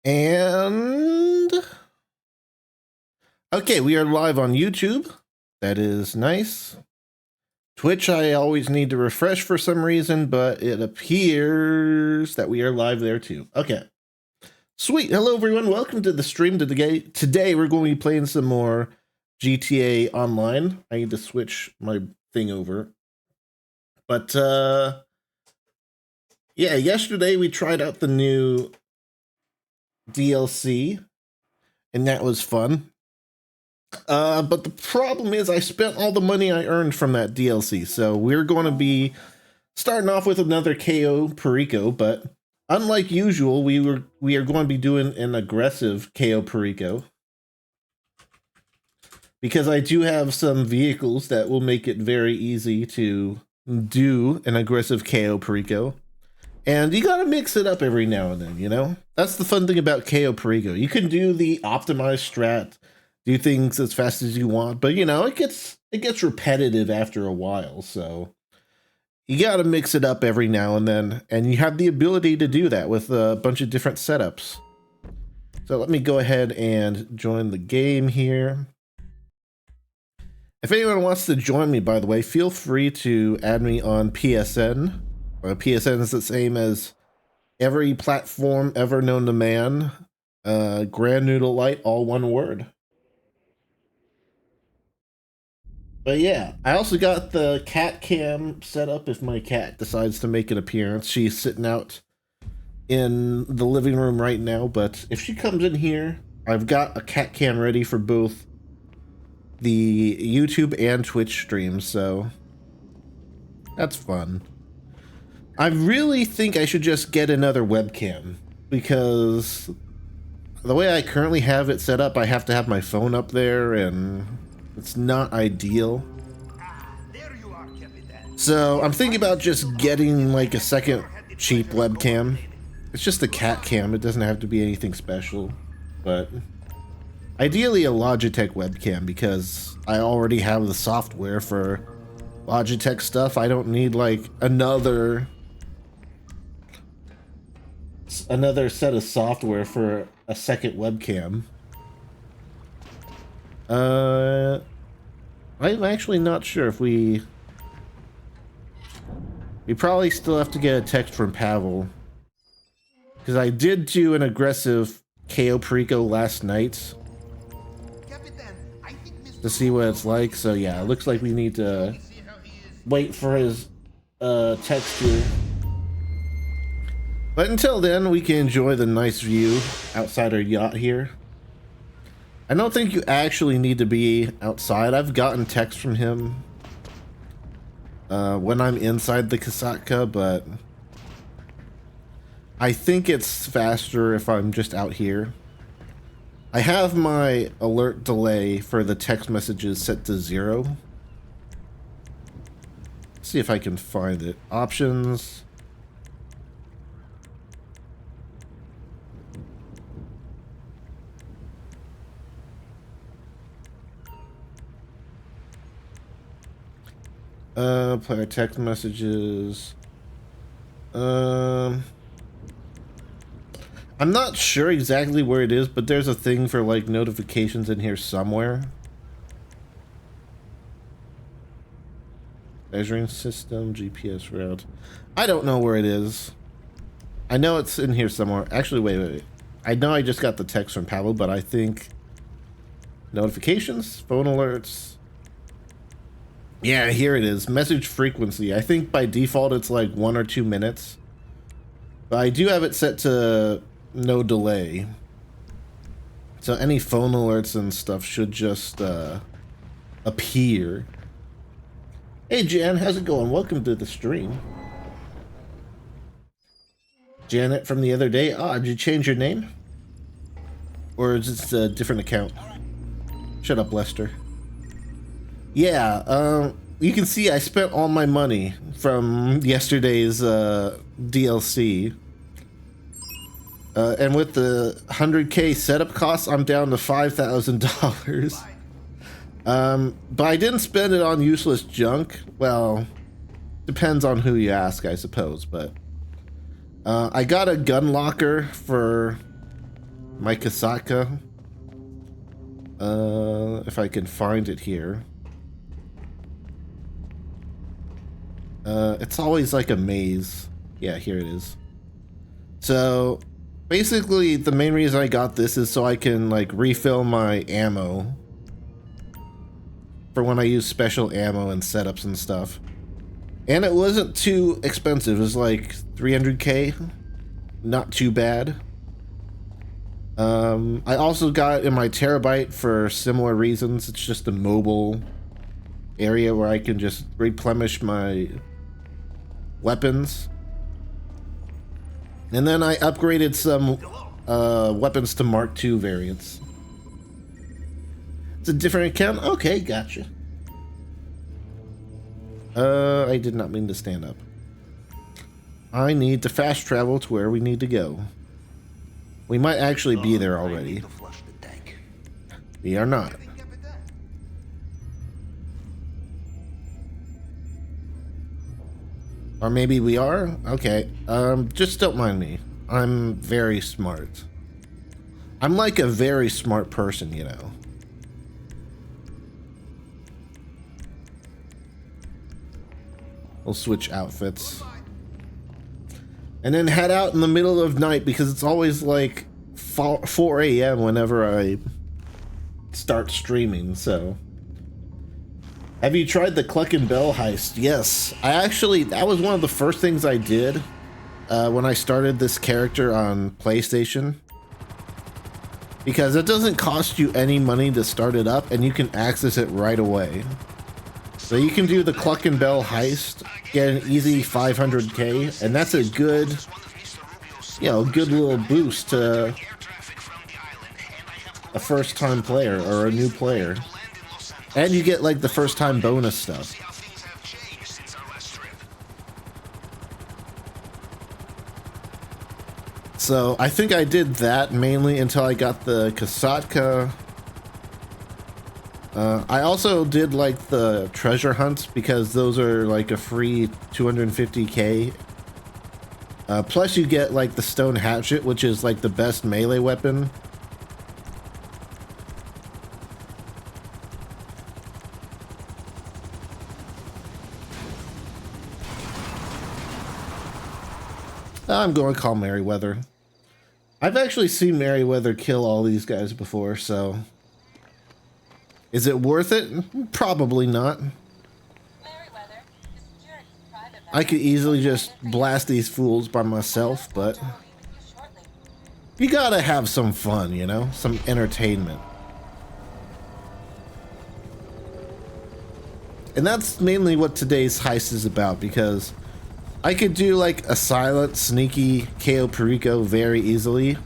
And okay, we are live on YouTube. That is nice. Twitch, I always need to refresh for some reason, but it appears that we are live there too. Okay. Sweet. Hello, everyone. Welcome to the stream today. Today, we're going to be playing some more GTA Online. I need to switch my thing over. But, yeah, yesterday we tried out the new DLC, and that was fun. But the problem is I spent all the money I earned from that DLC, so we're going to be starting off with another Cayo Perico, but unlike usual, we are going to be doing an aggressive Cayo Perico, because I do have some vehicles that will make it very easy to do an aggressive Cayo Perico. And you gotta mix it up every now and then, you know? That's the fun thing about Cayo Perico. You can do the optimized strat, do things as fast as you want, but you know, it gets repetitive after a while, so you gotta mix it up every now and then, and you have the ability to do that with a bunch of different setups. So let me go ahead and join the game here. If anyone wants to join me, by the way, feel free to add me on PSN. PSN is the same as every platform ever known to man. GrandNoodleLite, all one word. But yeah, I also got the cat cam set up if my cat decides to make an appearance. She's sitting out in the living room right now, but if she comes in here, I've got a cat cam ready for both the YouTube and Twitch streams, so that's fun. I really think I should just get another webcam, because the way I currently have it set up, I have to have my phone up there, and it's not ideal. So I'm thinking about just getting like a second cheap webcam. It's just a cat cam, it doesn't have to be anything special, but ideally a Logitech webcam, because I already have the software for Logitech stuff. I don't need like another set of software for a second webcam. I'm actually not sure if we probably still have to get a text from Pavel, because I did do an aggressive Cayo Perico last night to see what it's like. So yeah, it looks like we need to wait for his text here. But until then, we can enjoy the nice view outside our yacht here. I don't think you actually need to be outside. I've gotten text from him when I'm inside the Kasatka, but I think it's faster if I'm just out here. I have my alert delay for the text messages set to 0. Let's see if I can find it. Options. Play text messages. I'm not sure exactly where it is, but there's a thing for like notifications in here somewhere. Measuring system, GPS route. I don't know where it is. I know it's in here somewhere. Actually, wait. I know I just got the text from Pavel, but I think notifications, phone alerts. Yeah, here it is. Message frequency. I think by default it's like 1 or 2 minutes. But I do have it set to no delay. So any phone alerts and stuff should just appear. Hey Jan, how's it going? Welcome to the stream. Janet from the other day. Ah, did you change your name? Or is this a different account? Shut up, Lester. Yeah, you can see I spent all my money from yesterday's DLC. And with the 100K setup costs, I'm down to $5,000. But I didn't spend it on useless junk. Well, depends on who you ask, I suppose, but I got a gun locker for my Kasaka. If I can find it here. It's always like a maze. Yeah, here it is. So basically the main reason I got this is so I can like refill my ammo for when I use special ammo and setups and stuff. And it wasn't too expensive. It was like 300k. Not too bad. I also got it in my terabyte for similar reasons. It's just a mobile area where I can just replenish my weapons. And then I upgraded some weapons to Mark II variants. It's a different account? Okay, gotcha. I did not mean to stand up. I need to fast travel to where we need to go. We might actually be there already. We are not. Or maybe we are? Okay. Just don't mind me. I'm very smart. I'm like a very smart person, you know. We'll switch outfits. And then head out in the middle of night because it's always like 4 a.m. whenever I start streaming, so. Have you tried the Cluck and Bell heist? Yes. That was one of the first things I did when I started this character on PlayStation. Because it doesn't cost you any money to start it up and you can access it right away. So you can do the Cluck and Bell heist, get an easy 500k, and that's a good, you know, good little boost to a first-time player or a new player. And you get like the first-time bonus stuff. So I think I did that mainly until I got the Kasatka. I also did like the treasure hunts because those are like a free 250k. Plus you get like the stone hatchet, which is like the best melee weapon. I'm going to call Merryweather. I've actually seen Merryweather kill all these guys before, so... Is it worth it? Probably not. I could easily just blast these fools by myself, but... You gotta have some fun, you know? Some entertainment. And that's mainly what today's heist is about, because... I could do like a silent, sneaky Cayo Perico very easily.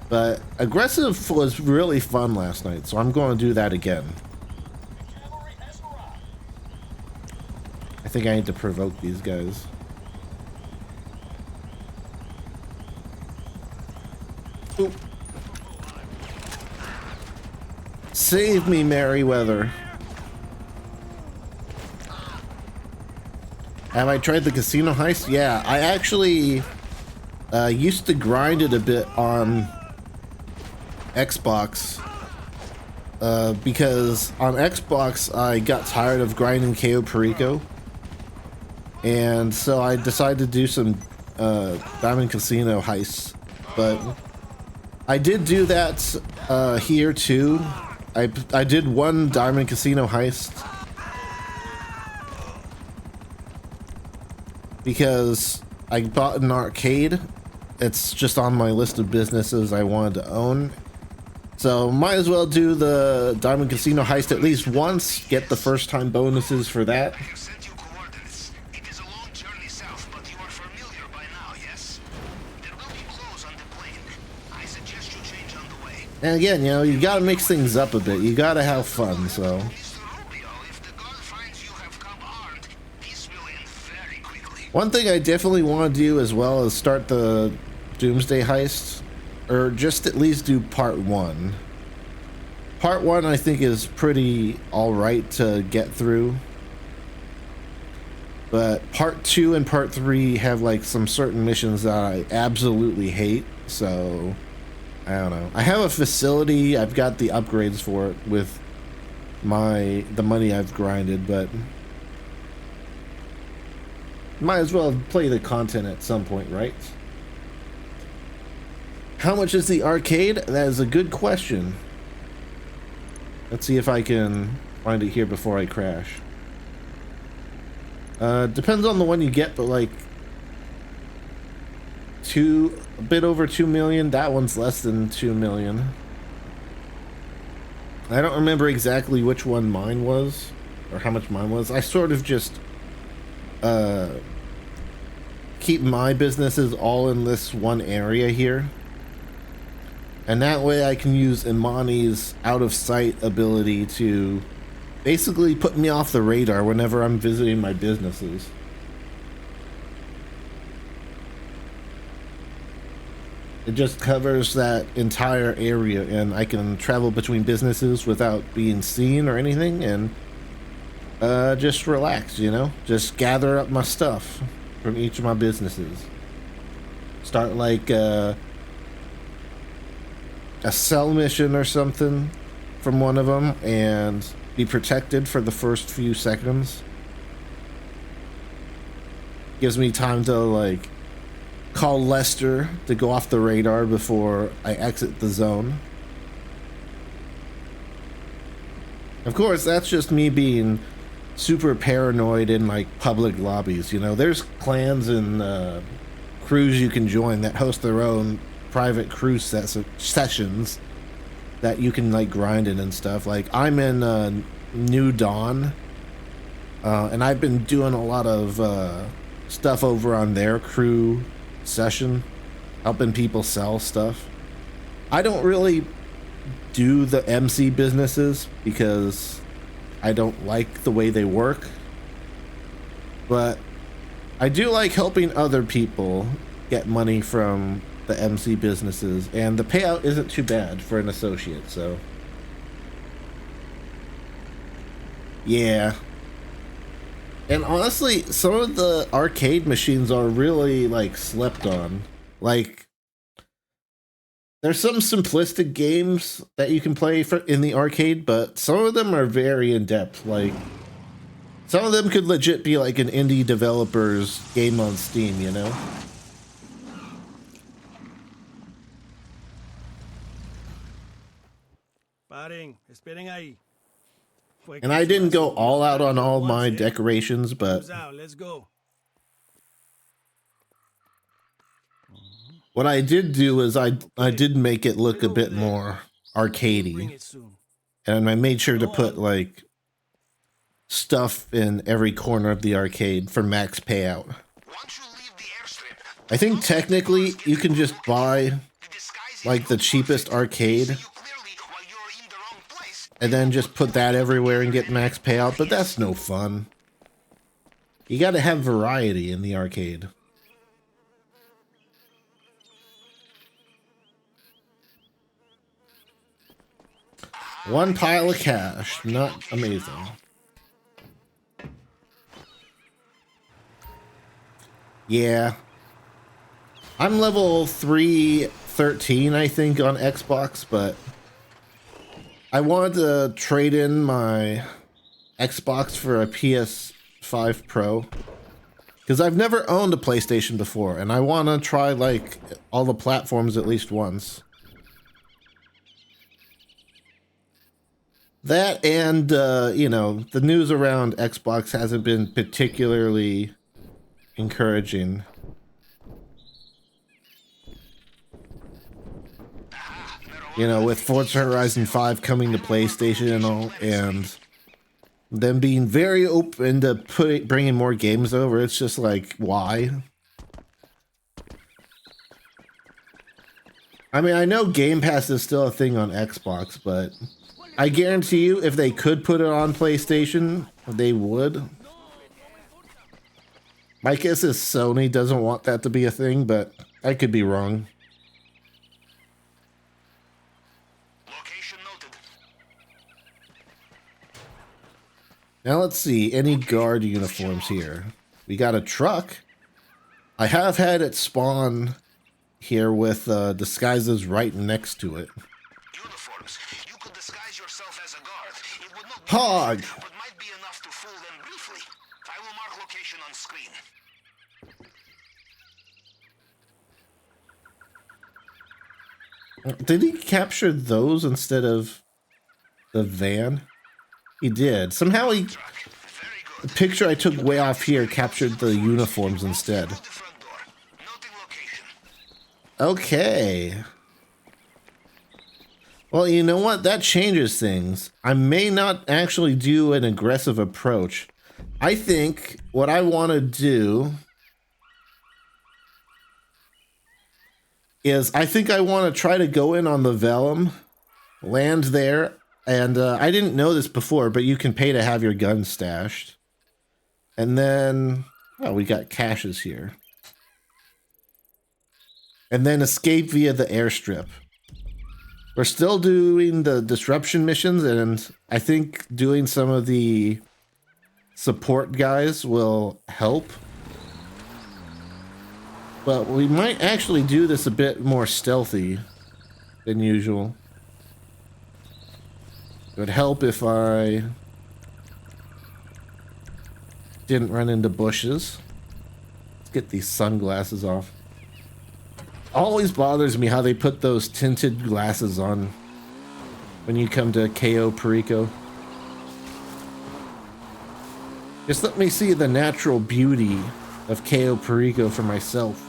But aggressive was really fun last night, so I'm going to do that again. I think I need to provoke these guys. Oop. Save me, Merryweather. Have I tried the casino heist? Yeah, I actually used to grind it a bit on Xbox because on Xbox I got tired of grinding Cayo Perico, and so I decided to do some Diamond Casino heists. But I did do that here too. I did one Diamond Casino heist because I bought an arcade. It's just on my list of businesses I wanted to own. So might as well do the Diamond Casino heist at least once, get the first time bonuses for that. And again, you know, you gotta mix things up a bit. You gotta have fun, so... One thing I definitely want to do as well is start the Doomsday heist, or just at least do part 1. Part 1 I think is pretty alright to get through, but part 2 and part 3 have like some certain missions that I absolutely hate, so I don't know. I have a facility. I've got the upgrades for it with the money I've grinded, but might as well play the content at some point, right? How much is the arcade? That is a good question. Let's see if I can find it here before I crash. Depends on the one you get, but like a bit over 2 million. That one's less than 2 million. I don't remember exactly which one mine was or how much mine was. I sort of just keep my businesses all in this one area here. And that way I can use Imani's out of sight ability to basically put me off the radar whenever I'm visiting my businesses. It just covers that entire area and I can travel between businesses without being seen or anything and just relax, you know? Just gather up my stuff from each of my businesses. Start like a sell mission or something from one of them and be protected for the first few seconds. Gives me time to like call Lester to go off the radar before I exit the zone. Of course, that's just me being super paranoid in like public lobbies, you know. There's clans and crews you can join that host their own private crew sessions that you can like grind in and stuff. Like I'm in New Dawn and I've been doing a lot of stuff over on their crew session, helping people sell stuff. I don't really do the MC businesses because I don't like the way they work, but I do like helping other people get money from the MC businesses, and the payout isn't too bad for an associate, so yeah. And honestly, some of the arcade machines are really like slept on. Like there's some simplistic games that you can play in the arcade, but some of them are very in-depth. Like some of them could legit be like an indie developer's game on Steam, you know? And I didn't go all out on all my decorations, but what I did do is I did make it look a bit more arcadey, and I made sure to put like stuff in every corner of the arcade for max payout. I think technically you can just buy like the cheapest arcade and then just put that everywhere and get max payout, but that's no fun. You gotta have variety in the arcade. One pile of cash, not amazing. Yeah. I'm level 313, I think, on Xbox, but I wanted to trade in my Xbox for a PS5 Pro because I've never owned a PlayStation before, and I want to try like all the platforms at least once. That and, you know, the news around Xbox hasn't been particularly encouraging. You know, with Forza Horizon 5 coming to PlayStation and all, and them being very open to bringing more games over, it's just like, why? I mean, I know Game Pass is still a thing on Xbox, but I guarantee you if they could put it on PlayStation, they would. My guess is Sony doesn't want that to be a thing, but I could be wrong. Now let's see, any guard uniforms here. We got a truck. I have had it spawn here with disguises right next to it. Uniforms. You could disguise yourself as a guard. It would not be Hog! perfect, but might be enough to fool them briefly. I will mark location on screen. Did he capture those instead of the van? He did. Somehow he... The picture I took way off here captured the uniforms instead. Okay. Well, you know what? That changes things. I may not actually do an aggressive approach. I think what I want to do is I think I want to try to go in on the Vellum, land there, and I didn't know this before, but you can pay to have your gun stashed. And then, oh, we got caches here. And then escape via the airstrip. We're still doing the disruption missions, and I think doing some of the support guys will help. But we might actually do this a bit more stealthy than usual. It would help if I didn't run into bushes. Let's get these sunglasses off. Always bothers me how they put those tinted glasses on when you come to Cayo, Perico. Just let me see the natural beauty of Cayo, Perico for myself.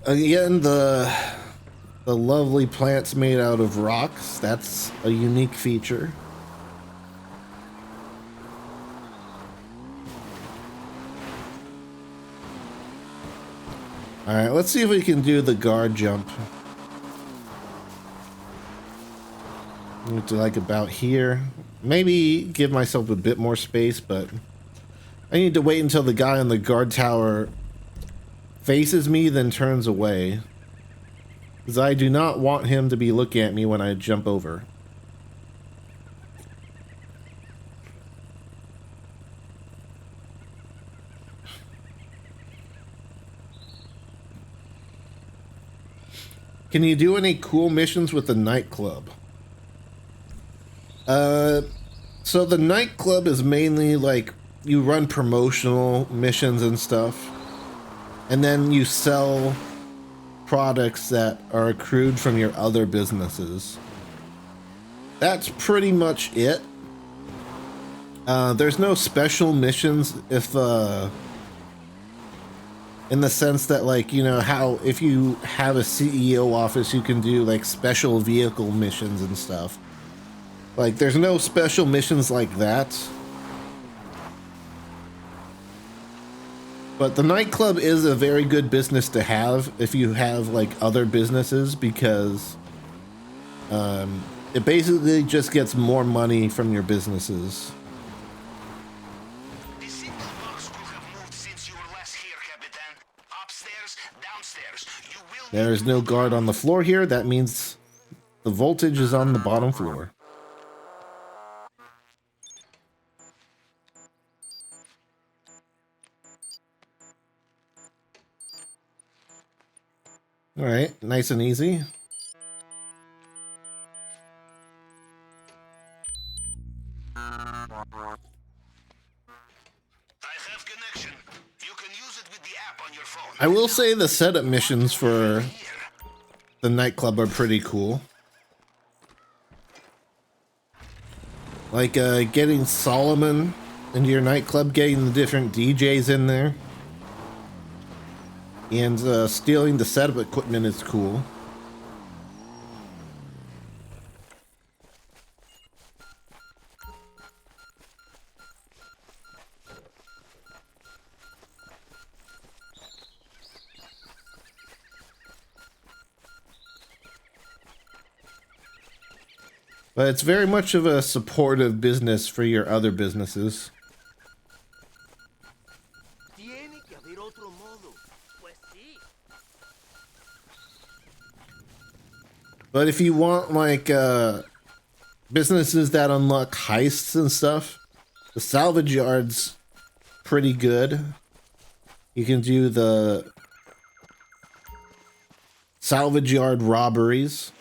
Again, the lovely plants made out of rocks, that's a unique feature. Alright, let's see if we can do the guard jump. To like about here. Maybe give myself a bit more space, but I need to wait until the guy on the guard tower faces me, then turns away. Because I do not want him to be looking at me when I jump over. Can you do any cool missions with the nightclub? So the nightclub is mainly like you run promotional missions and stuff, and then you sell products that are accrued from your other businesses. That's pretty much it. There's no special missions if in the sense that, like, you know how if you have a CEO office you can do like special vehicle missions and stuff. Like, there's no special missions like that. But the nightclub is a very good business to have if you have like other businesses, because it basically just gets more money from your businesses. There is no guard on the floor here. That means the voltage is on the bottom floor. All right, nice and easy. I will say the setup missions for the nightclub are pretty cool. Like getting Solomon into your nightclub, getting the different DJs in there, and stealing the setup equipment is cool. But it's very much of a supportive business for your other businesses. But if you want like businesses that unlock heists and stuff. The salvage yard's pretty good. You can do the salvage yard robberies.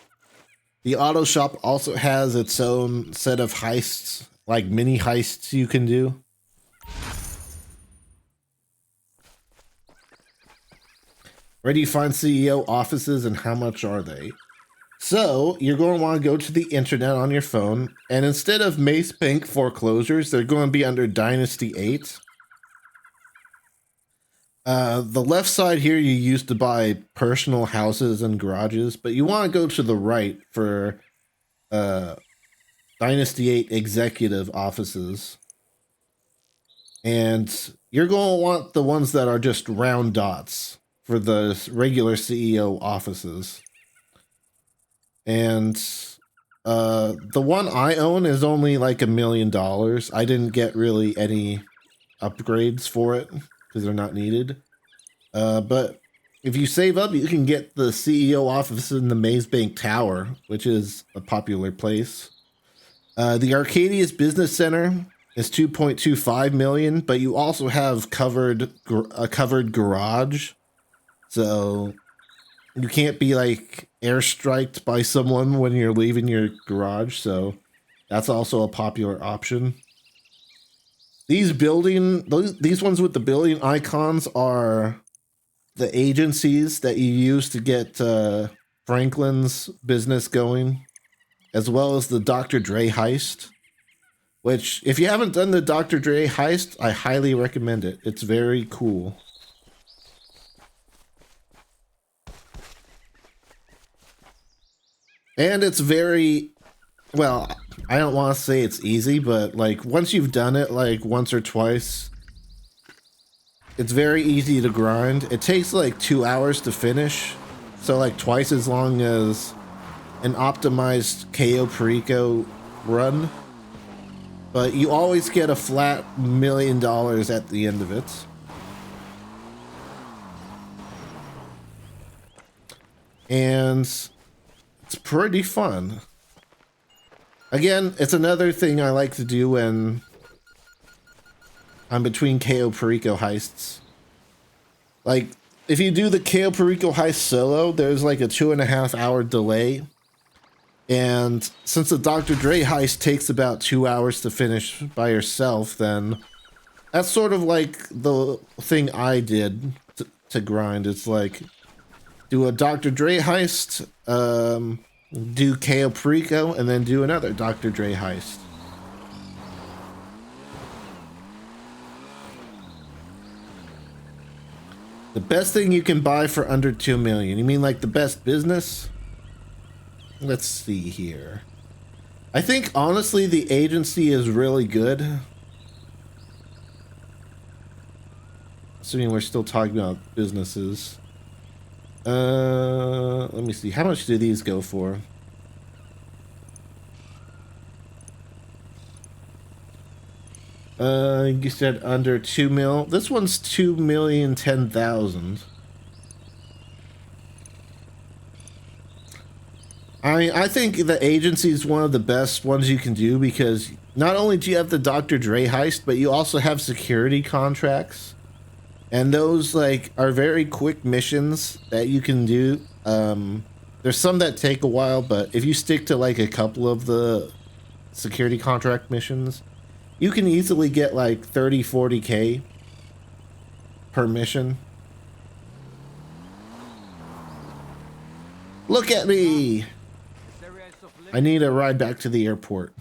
The auto shop also has its own set of heists, like mini heists you can do. Where do you find CEO offices and how much are they? So you're going to want to go to the internet on your phone, and instead of Mace Bank foreclosures, they're going to be under Dynasty 8. The left side here you used to buy personal houses and garages, but you want to go to the right for Dynasty 8 executive offices. And you're going to want the ones that are just round dots for the regular CEO offices. And the one I own is only like $1 million. I didn't get really any upgrades for it because they're not needed. But if you save up, you can get the CEO office in the Maze Bank Tower, which is a popular place. The Arcadius Business Center is 2.25 million, but you also have a covered garage. So you can't be like airstriked by someone when you're leaving your garage. So that's also a popular option. These ones with the building icons are the agencies that you use to get Franklin's business going, as well as the Dr. Dre heist, which if you haven't done the Dr. Dre heist, I highly recommend it. It's very cool. And it's very, well, I don't want to say it's easy, but like once you've done it like once or twice, it's very easy to grind. It takes like 2 hours to finish, so like twice as long as an optimized Cayo Perico run. But you always get a flat $1 million at the end of it. And it's pretty fun. Again, it's another thing I like to do when I'm between Cayo Perico heists. Like, if you do the Cayo Perico heist solo, there's like a 2.5 hour delay. And since the Dr. Dre heist takes about 2 hours to finish by yourself, then that's sort of like the thing I did to grind. It's like, do a Dr. Dre heist, do Cayo Perico, and then do another Dr. Dre heist. The best thing you can buy for under 2 million. You mean like the best business? Let's see here. I think honestly the agency is really good. Assuming we're still talking about businesses. Let me see. How much do these go for? You said under 2 mil. This one's 2,010,000. I think the agency is one of the best ones you can do because not only do you have the Dr. Dre heist, but you also have security contracts. And those like are very quick missions that you can do. There's some that take a while, but if you stick to like a couple of the security contract missions, you can easily get like 30-40K per mission. Look at me! I need a ride back to the airport.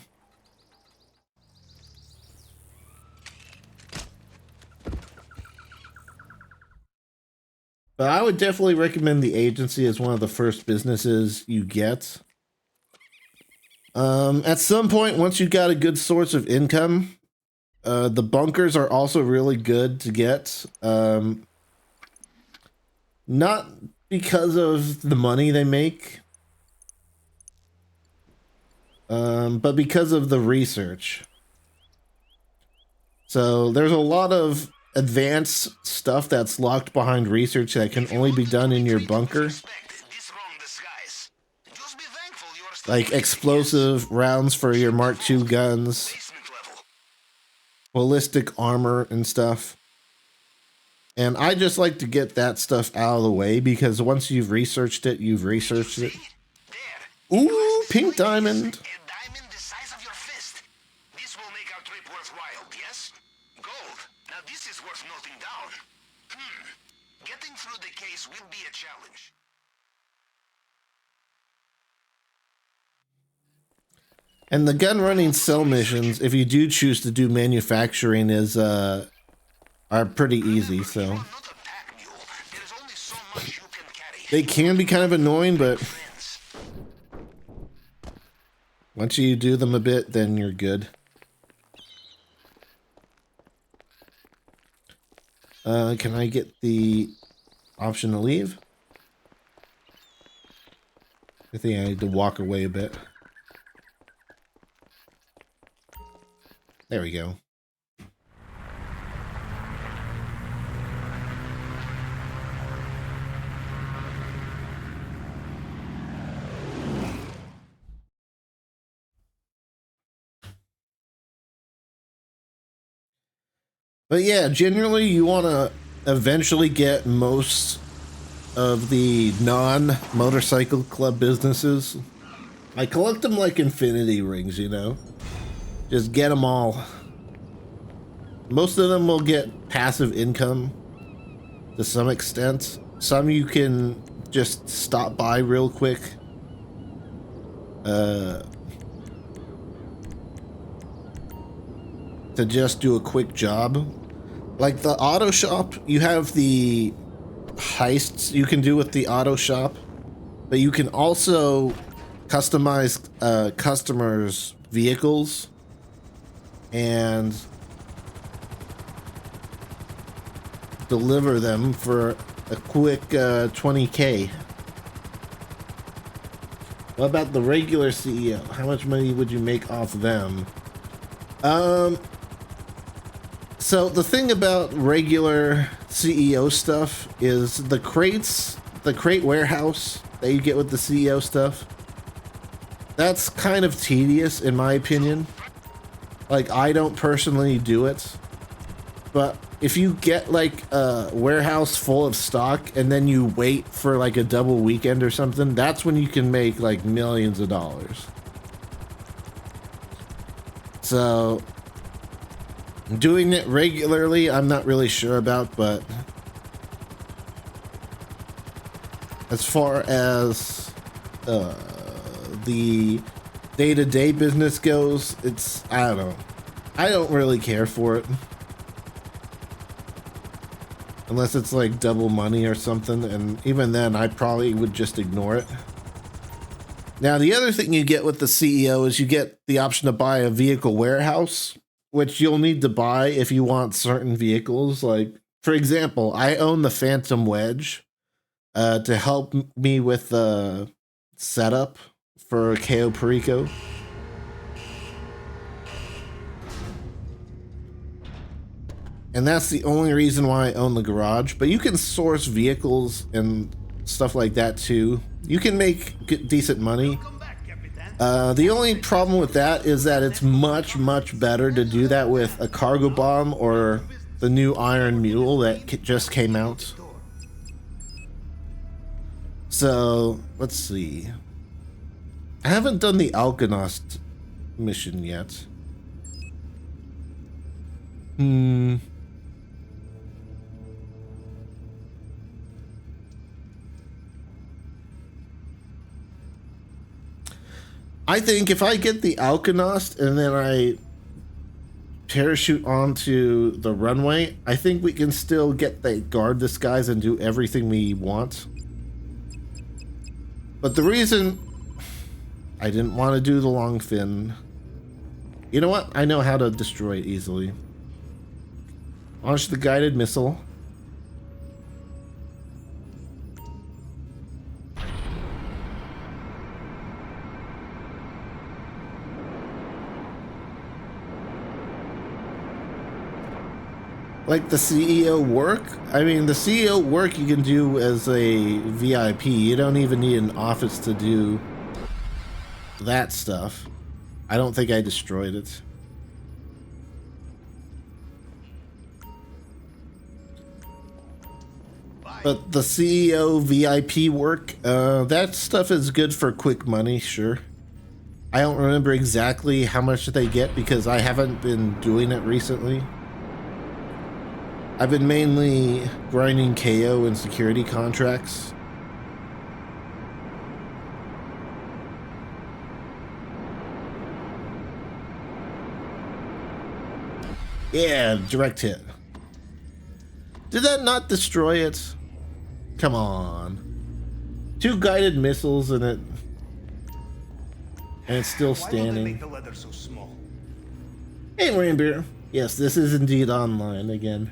But I would definitely recommend the agency as one of the first businesses you get. At some point, once you've got a good source of income, the bunkers are also really good to get. Not because of the money they make, but because of the research. So there's a lot of advanced stuff that's locked behind research that can only be done in your bunker. Just be thankful you are still like breathing, explosive rounds for your Mark II guns, yes. Basement level. ballistic armor and stuff. And I just like to get that stuff out of the way because once you've researched it, you've researched it. There. Ooh, pink diamond. A diamond the size of your fist. This will make our trip worthwhile, yes? Gold. Now this is worth noting down. Getting through the case will be a challenge. And the gun running cell missions, if you do choose to do manufacturing, is are pretty easy. So You are not a pack mule. There's only so much you can carry. they can be kind of annoying, but Friends. once you do them a bit, then you're good. Can I get the option to leave? I think I need to walk away a bit. There we go. But yeah, generally you want to eventually get most of the non-motorcycle club businesses. I collect them like infinity rings, you know? Just get them all. Most of them will get passive income to some extent. Some you can just stop by real quick. To just do a quick job. Like the auto shop, you have the heists you can do with the auto shop, but you can also customize customers' vehicles and deliver them for a quick 20K. What about the regular CEO? How much money would you make off them? So the thing about regular CEO stuff is the crates, the crate warehouse that you get with the CEO stuff, that's kind of tedious in my opinion. Like, I don't personally do it, but if you get like a warehouse full of stock and then you wait for like a double weekend or something, that's when you can make like millions of dollars. So doing it regularly, I'm not really sure about, but as far as the day-to-day business goes, it's, I don't know. I don't really care for it. Unless it's like double money or something, and even then I probably would just ignore it. Now, the other thing you get with the CEO is you get the option to buy a vehicle warehouse, which you'll need to buy if you want certain vehicles. Like, for example, I own the Phantom Wedge to help me with the setup for Cayo Perico. And that's the only reason why I own the garage. But you can source vehicles and stuff like that too. You can make decent money. The only problem with that is that it's much, much better to do that with a cargo bomb or the new Iron Mule that just came out. So, let's see. I haven't done the Alkanost mission yet. I think if I get the Alkanost and then I parachute onto the runway, I think we can still get the guard disguise and do everything we want. But the reason I didn't want to do the long fin, you know what? I know how to destroy it easily. Launch the guided missile. Like the CEO work? I mean, the CEO work you can do as a VIP. You don't even need an office to do that stuff. I don't think I destroyed it. But the CEO VIP work, that stuff is good for quick money, sure. I don't remember exactly how much they get because I haven't been doing it recently. I've been mainly grinding Cayo and security contracts. Yeah, direct hit. Did that not destroy it? Come on. 2 guided missiles and it's still standing. Why will they make the leather so small? Hey, Rainbeer. Yes, this is indeed online again.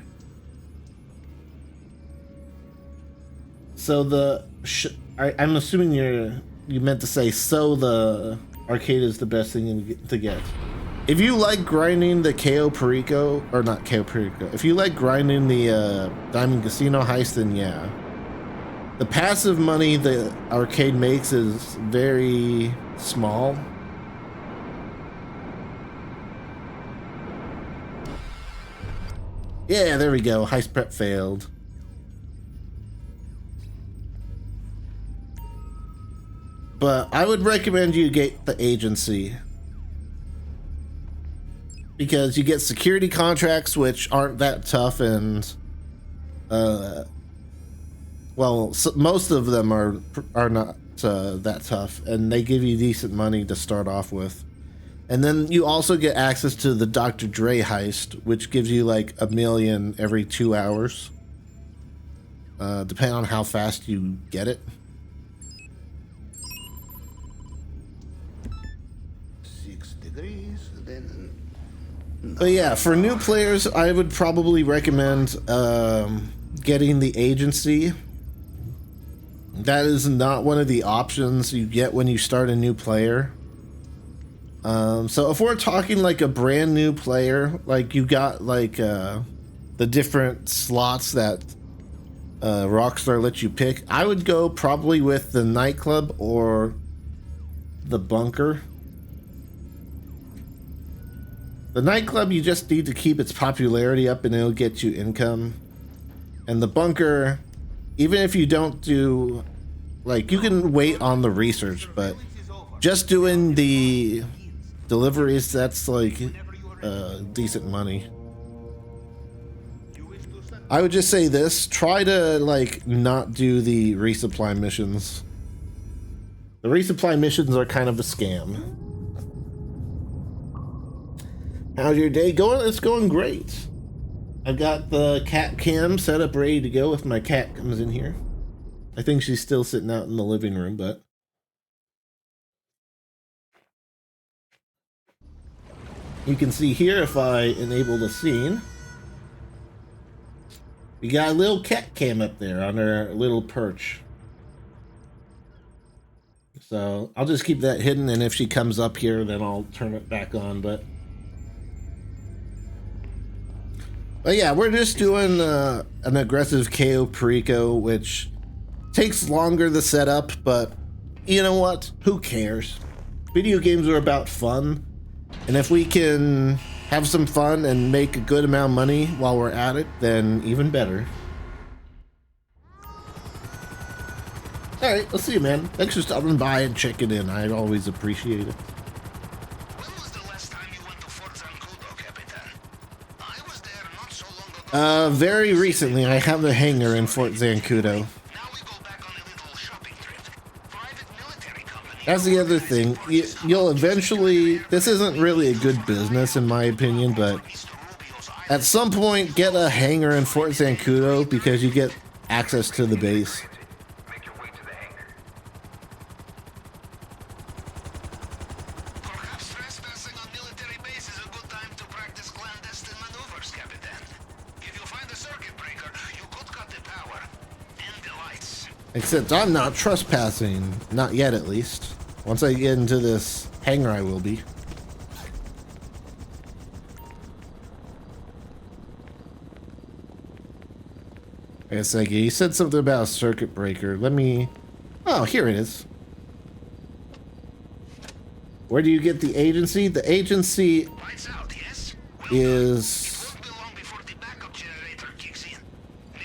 So I'm assuming you meant to say so the arcade is the best thing to get. If you like grinding the Cayo Perico, or not Cayo Perico, if you like grinding the Diamond Casino heist, then yeah. The passive money the arcade makes is very small. Yeah, there we go. Heist prep failed. But I would recommend you get the agency. Because you get security contracts which aren't that tough and well, most of them are not that tough, and they give you decent money to start off with. And then you also get access to the Dr. Dre heist, which gives you like $1 million every 2 hours, depending on how fast you get it. 6 degrees, then. But yeah, for new players, I would probably recommend getting the agency. That is not one of the options you get when you start a new player. So if we're talking like a brand new player, like you got like the different slots that Rockstar lets you pick, I would go probably with the nightclub or the bunker. The nightclub, you just need to keep its popularity up and it'll get you income. And the bunker, even if you don't do, like, you can wait on the research, but just doing the deliveries, that's like decent money. I would just say this, try to like not do the resupply missions. The resupply missions are kind of a scam. How's your day going? It's going great. I've got the cat cam set up ready to go if my cat comes in here. I think she's still sitting out in the living room, but you can see here if I enable the scene. We got a little cat cam up there on her little perch. So I'll just keep that hidden, and if she comes up here, then I'll turn it back on, But yeah, we're just doing an aggressive Cayo Perico, which takes longer to set up, but you know what? Who cares? Video games are about fun, and if we can have some fun and make a good amount of money while we're at it, then even better. Alright, let's see you, man. Thanks for stopping by and checking in. I always appreciate it. Very recently, I have a hangar in Fort Zancudo. That's the other thing. You'll eventually... This isn't really a good business, in my opinion, but at some point, get a hangar in Fort Zancudo because you get access to the base. Except I'm not trespassing. Not yet, at least. Once I get into this hangar, I will be. Wait a second. You said something about a circuit breaker. Let me... Oh, here it is. Where do you get the agency? The agency is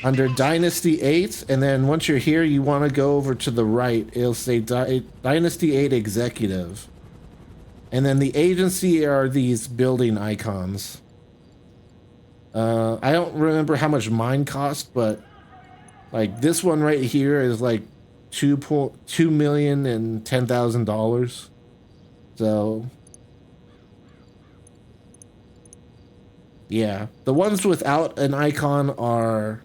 under Dynasty 8, and then once you're here, you want to go over to the right. It'll say Dynasty 8 Executive. And then the agency are these building icons. I don't remember how much mine cost, but like this one right here is like $2,010,000. So yeah, the ones without an icon are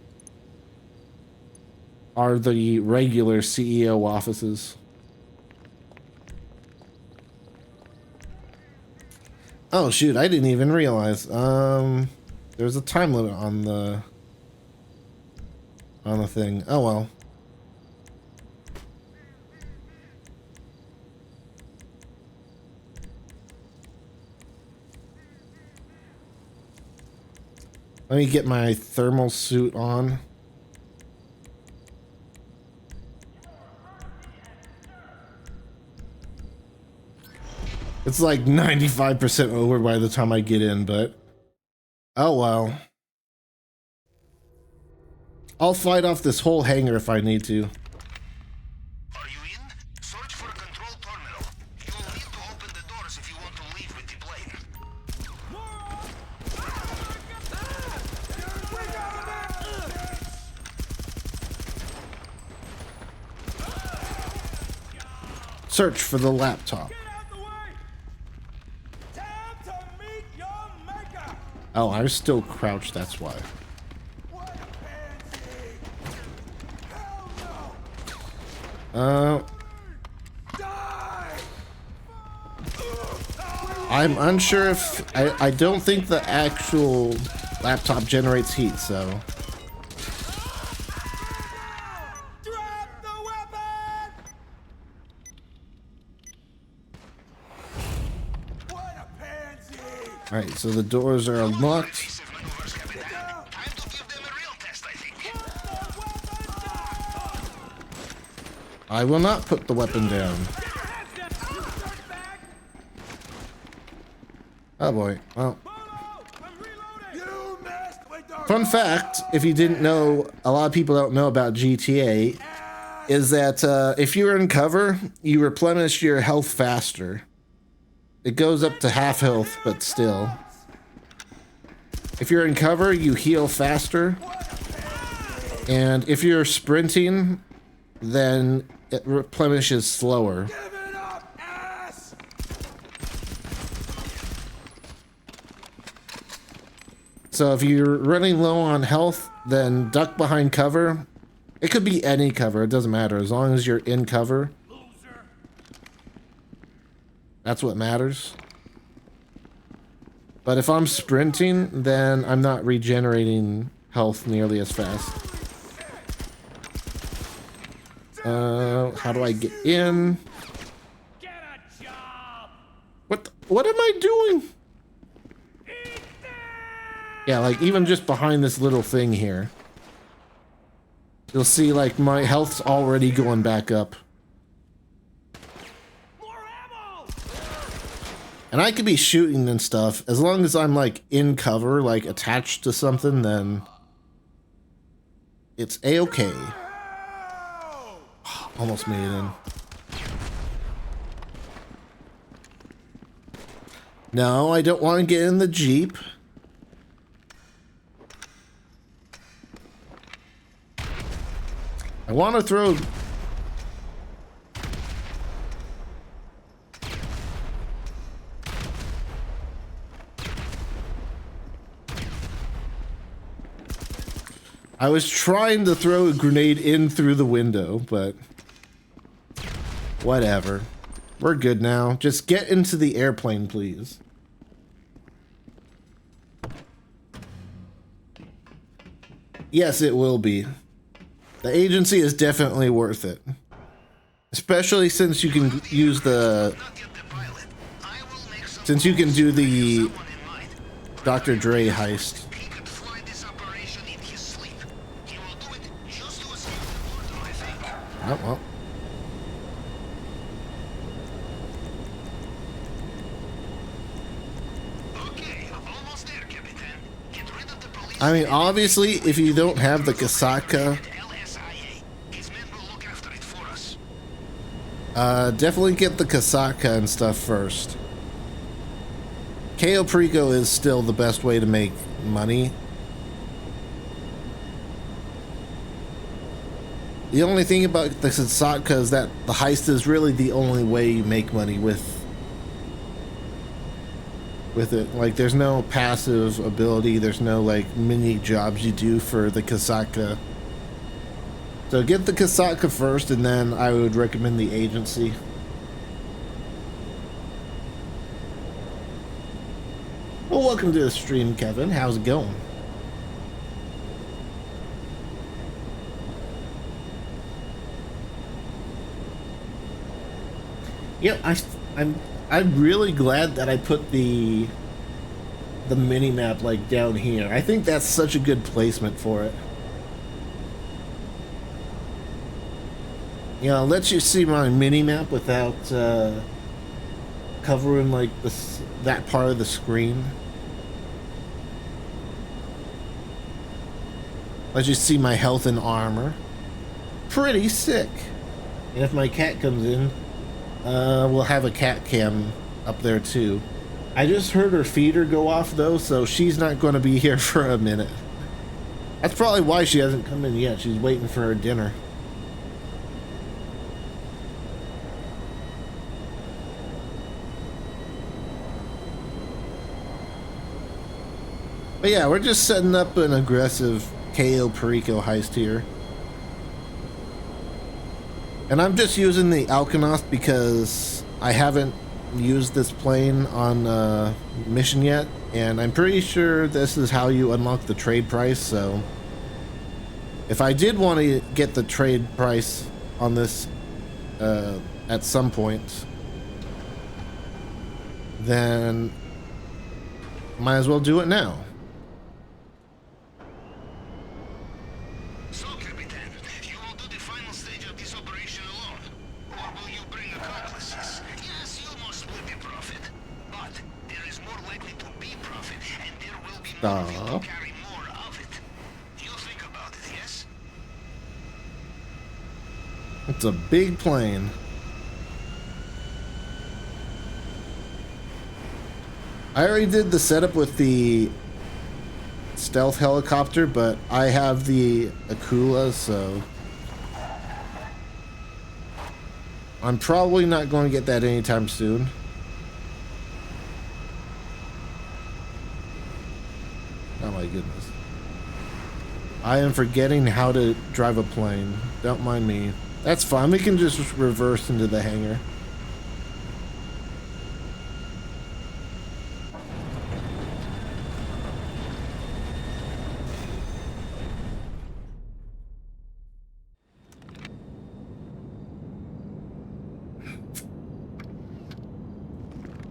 the regular CEO offices. Oh shoot, I didn't even realize. There's a time limit on the thing. Oh well. Let me get my thermal suit on. It's like 95% over by the time I get in, but oh well. I'll fight off this whole hangar if I need to. Are you in? Search for a control terminal. You will need to open the doors if you want to leave with the plane. Search for the laptop. Oh, I'm still crouched, that's why. I'm unsure if... I don't think the actual laptop generates heat, so... Alright, so the doors are unlocked. I will not put the weapon down. Oh boy, well. Fun fact, if you didn't know, a lot of people don't know about GTA, is that if you're in cover, you replenish your health faster. It goes up to half health, but still. If you're in cover, you heal faster. And if you're sprinting, then it replenishes slower. So if you're running low on health, then duck behind cover. It could be any cover, it doesn't matter, as long as you're in cover. That's what matters. But if I'm sprinting, then I'm not regenerating health nearly as fast. How do I get in? Get a job. What am I doing? Yeah, like even just behind this little thing here. You'll see like my health's already going back up. And I could be shooting and stuff. As long as I'm like in cover, like attached to something, then it's a-okay. Almost made it in. No, I don't want to get in the Jeep. I want to throw... I was trying to throw a grenade in through the window, but... whatever. We're good now. Just get into the airplane, please. Yes, it will be. The agency is definitely worth it. Especially since you can use the... since you can do the Dr. Dre heist. Oh, well. Okay, almost there, Capitan. Get rid of the police. I mean, obviously, if you don't have the Kasaka, LSIA. His men will look after it for us. definitely get the Kasaka and stuff first. Cayo Perico is still the best way to make money. The only thing about the Kasaka is that the heist is really the only way you make money with it. Like, there's no passive ability, there's no like mini jobs you do for the Kasaka. So get the Kasaka first, and then I would recommend the agency. Well, welcome to the stream, Kevin. How's it going? Yeah, I'm really glad that I put the mini map like down here. I think that's such a good placement for it. You know, it lets you see my mini map without covering like that part of the screen. Lets you see my health and armor. Pretty sick. And if my cat comes in, we'll have a cat cam up there too. I just heard her feeder go off though, so she's not going to be here for a minute. That's probably why she hasn't come in yet. She's waiting for her dinner. But yeah, we're just setting up an aggressive Cayo Perico heist here. And I'm just using the Alkanost because I haven't used this plane on mission yet, and I'm pretty sure this is how you unlock the trade price. So if I did want to get the trade price on this at some point, then might as well do it now. So, Capitan, you will do the final stage of this operation alone, or will you bring accomplices? Yes, you must split the profit, but there is more likely to be profit, and there will be more of you to carry more of it. You think about it, yes? It's a big plane. I already did the setup with the stealth helicopter, but I have the Akula, so I'm probably not going to get that anytime soon. Oh my goodness. I am forgetting how to drive a plane. Don't mind me. That's fine. We can just reverse into the hangar.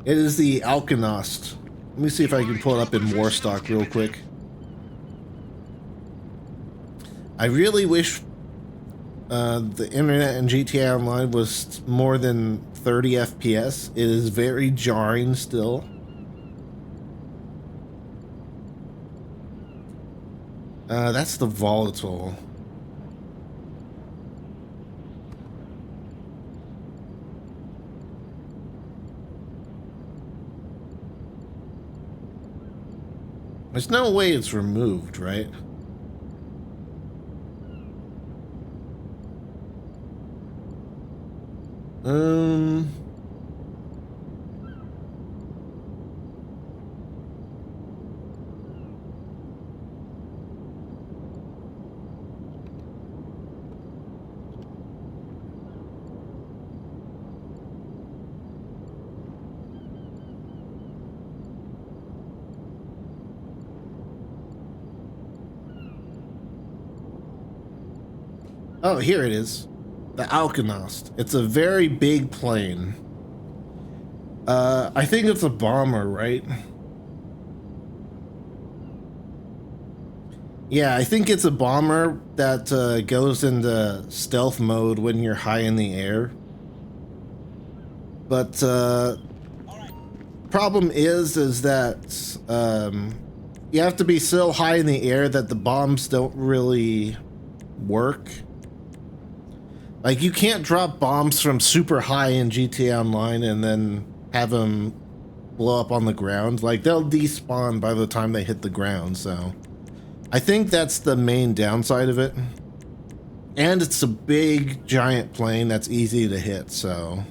It is the Alkanost. Let me see if I can pull it up in Warstock real quick. I really wish the internet in GTA Online was more than 30 FPS. It is very jarring still. That's the volatile. There's no way it's removed, right? Oh, here it is. The Alkanost. It's a very big plane. I think it's a bomber, right? Yeah, I think it's a bomber that goes into stealth mode when you're high in the air. But problem is that you have to be so high in the air that the bombs don't really work. Like, you can't drop bombs from super high in GTA Online and then have them blow up on the ground. Like, they'll despawn by the time they hit the ground, so I think that's the main downside of it. And it's a big, giant plane that's easy to hit, so...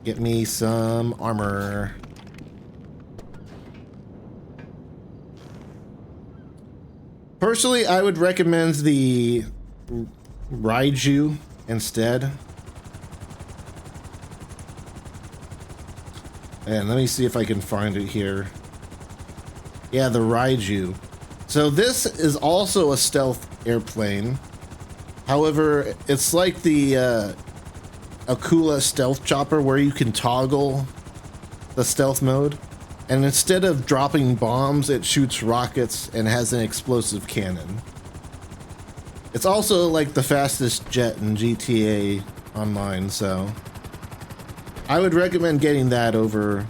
Get me some armor. Personally, I would recommend the Raiju instead. And let me see if I can find it here. Yeah, the Raiju. So this is also a stealth airplane. However, it's like the Akula stealth chopper where you can toggle the stealth mode. And instead of dropping bombs, it shoots rockets and has an explosive cannon. It's also like the fastest jet in GTA Online, so I would recommend getting that over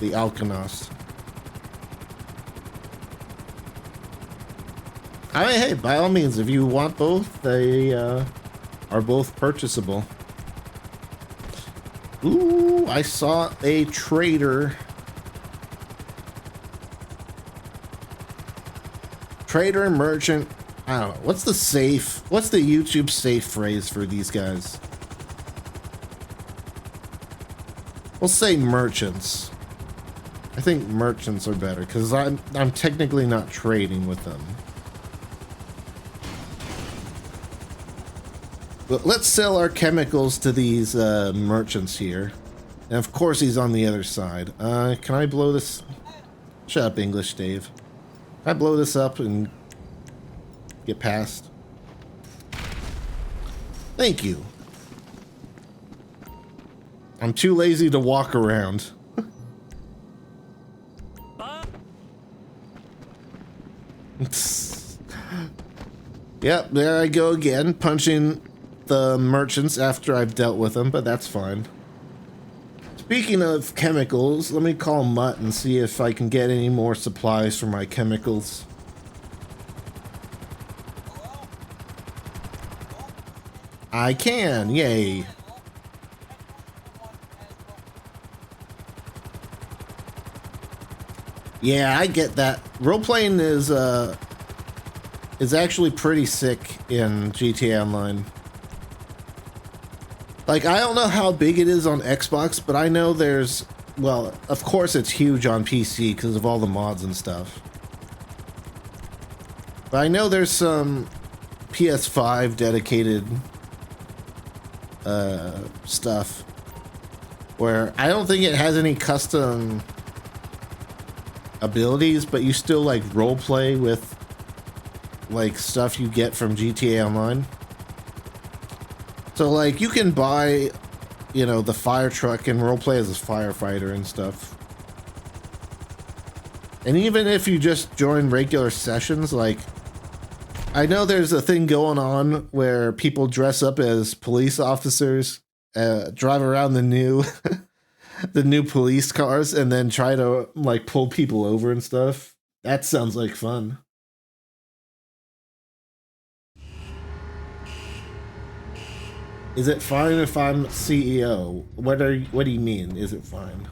the Alcanos. I mean, hey, by all means, if you want both, they are both purchasable. Ooh, I saw a trader. Trader, merchant, I don't know. What's the YouTube safe phrase for these guys? We'll say merchants. I think merchants are better because I'm technically not trading with them. But let's sell our chemicals to these merchants here. And of course he's on the other side. Can I blow this? Shut up, English Dave. Can I blow this up and get past? Thank you. I'm too lazy to walk around. Yep, there I go again, punching the merchants after I've dealt with them, but that's fine. Speaking of chemicals, let me call Mutt and see if I can get any more supplies for my chemicals. I can, yay. Yeah, I get that. Role-playing is actually pretty sick in GTA Online. Like, I don't know how big it is on Xbox, but I know there's, well, of course it's huge on PC because of all the mods and stuff. But I know there's some PS5 dedicated stuff where I don't think it has any custom abilities, but you still like roleplay with like stuff you get from GTA Online. So like you can buy, you know, the fire truck and roleplay as a firefighter and stuff. And even if you just join regular sessions, like I know there's a thing going on where people dress up as police officers, drive around the new the new police cars and then try to like pull people over and stuff. That sounds like fun. Is it fine if I'm CEO? What do you mean? Is it fine?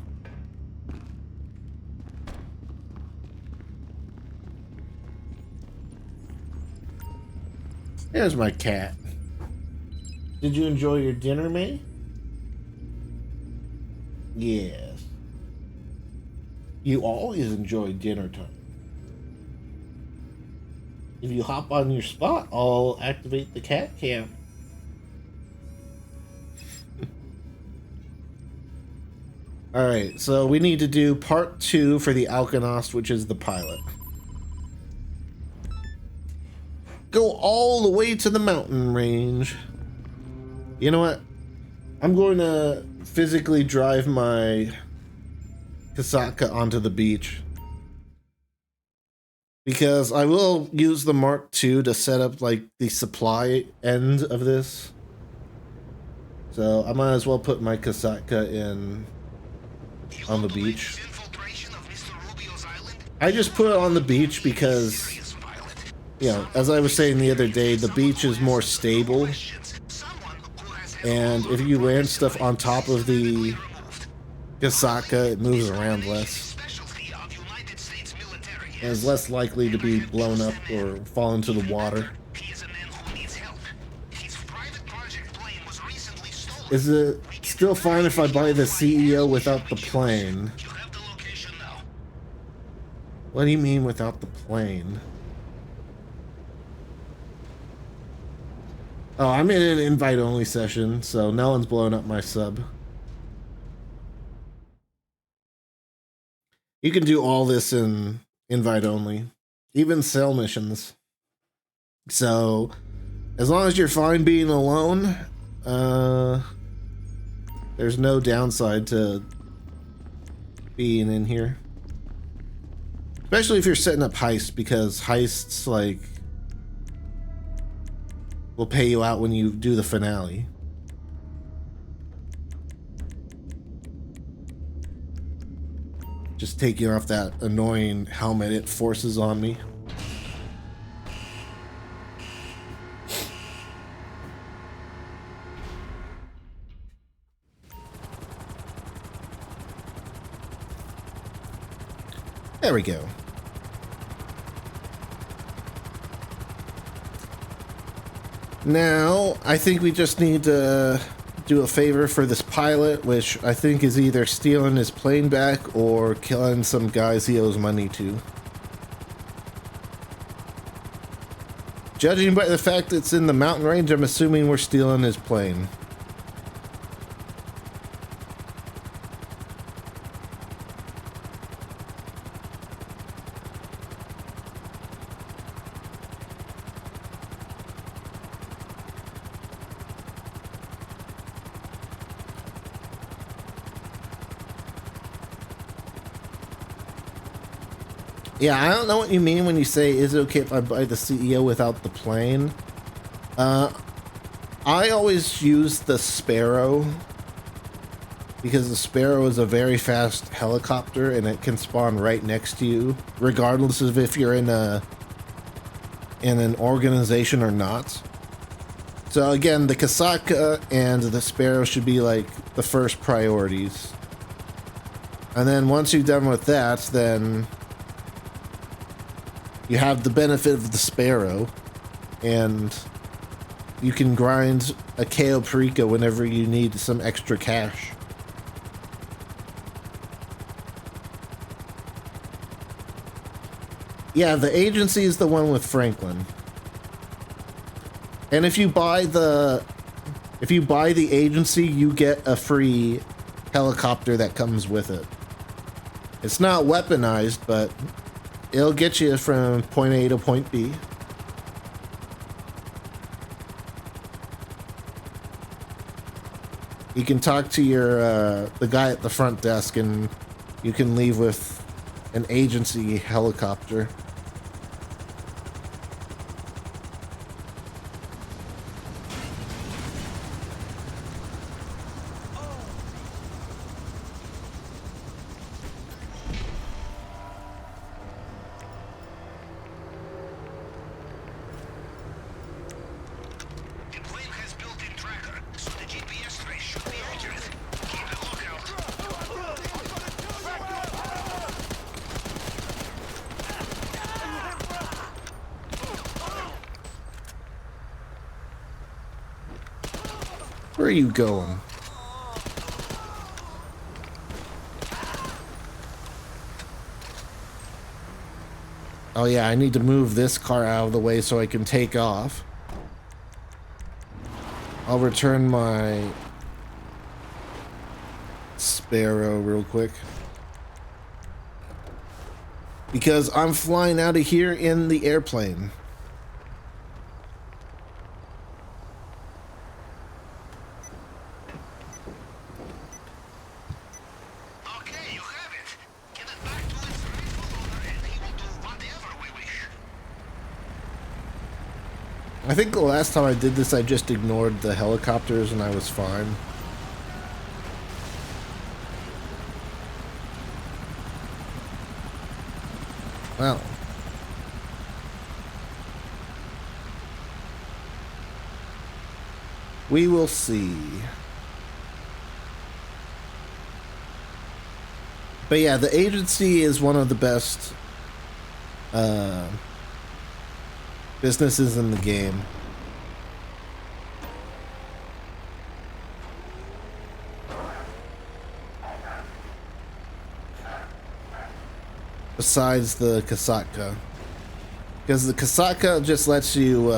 There's my cat. Did you enjoy your dinner, May? Yes. You always enjoy dinner time. If you hop on your spot, I'll activate the cat cam. Alright, so we need to do part 2 for the Alcanost, which is the pilot. Go all the way to the mountain range. You know what? I'm going to physically drive my Kasaka onto the beach. Because I will use the Mark II to set up like the supply end of this. So I might as well put my Kasaka in on the beach. I just put it on the beach because, you know, as I was saying the other day, the beach is more stable. And if you land stuff on top of the Kasaka, it moves around less. And is less likely to be blown up or fall into the water. Is it still fine if I buy the CEO without the plane? What do you mean without the plane? Oh, I'm in an invite-only session, so no one's blowing up my sub. You can do all this in invite-only, even sell missions. So, as long as you're fine being alone, there's no downside to being in here. Especially if you're setting up heists, because heists, like, will pay you out when you do the finale. Just taking off that annoying helmet it forces on me. There we go. Now, I think we just need to do a favor for this pilot, which I think is either stealing his plane back or killing some guys he owes money to. Judging by the fact it's in the mountain range, I'm assuming we're stealing his plane. Yeah, I don't know what you mean when you say, is it okay if I buy the CEO without the plane? I always use the Sparrow because the Sparrow is a very fast helicopter and it can spawn right next to you, regardless of if you're in an organization or not. So again, the Kasaka and the Sparrow should be like the first priorities. And then once you're done with that, then you have the benefit of the Sparrow, and you can grind a Cayo Perico whenever you need some extra cash. Yeah, the agency is the one with Franklin. And if you buy the agency, you get a free helicopter that comes with it. It's not weaponized, but it'll get you from point A to point B. You can talk to your the guy at the front desk, and you can leave with an agency helicopter. Where are you going? Oh yeah, I need to move this car out of the way so I can take off. I'll return my Sparrow real quick. Because I'm flying out of here in the airplane. Okay, you have it. I think the last time I did this, I just ignored the helicopters and I was fine. Well. We will see. But yeah, the agency is one of the best businesses in the game. Besides the Kasatka. Because the Kasatka just lets you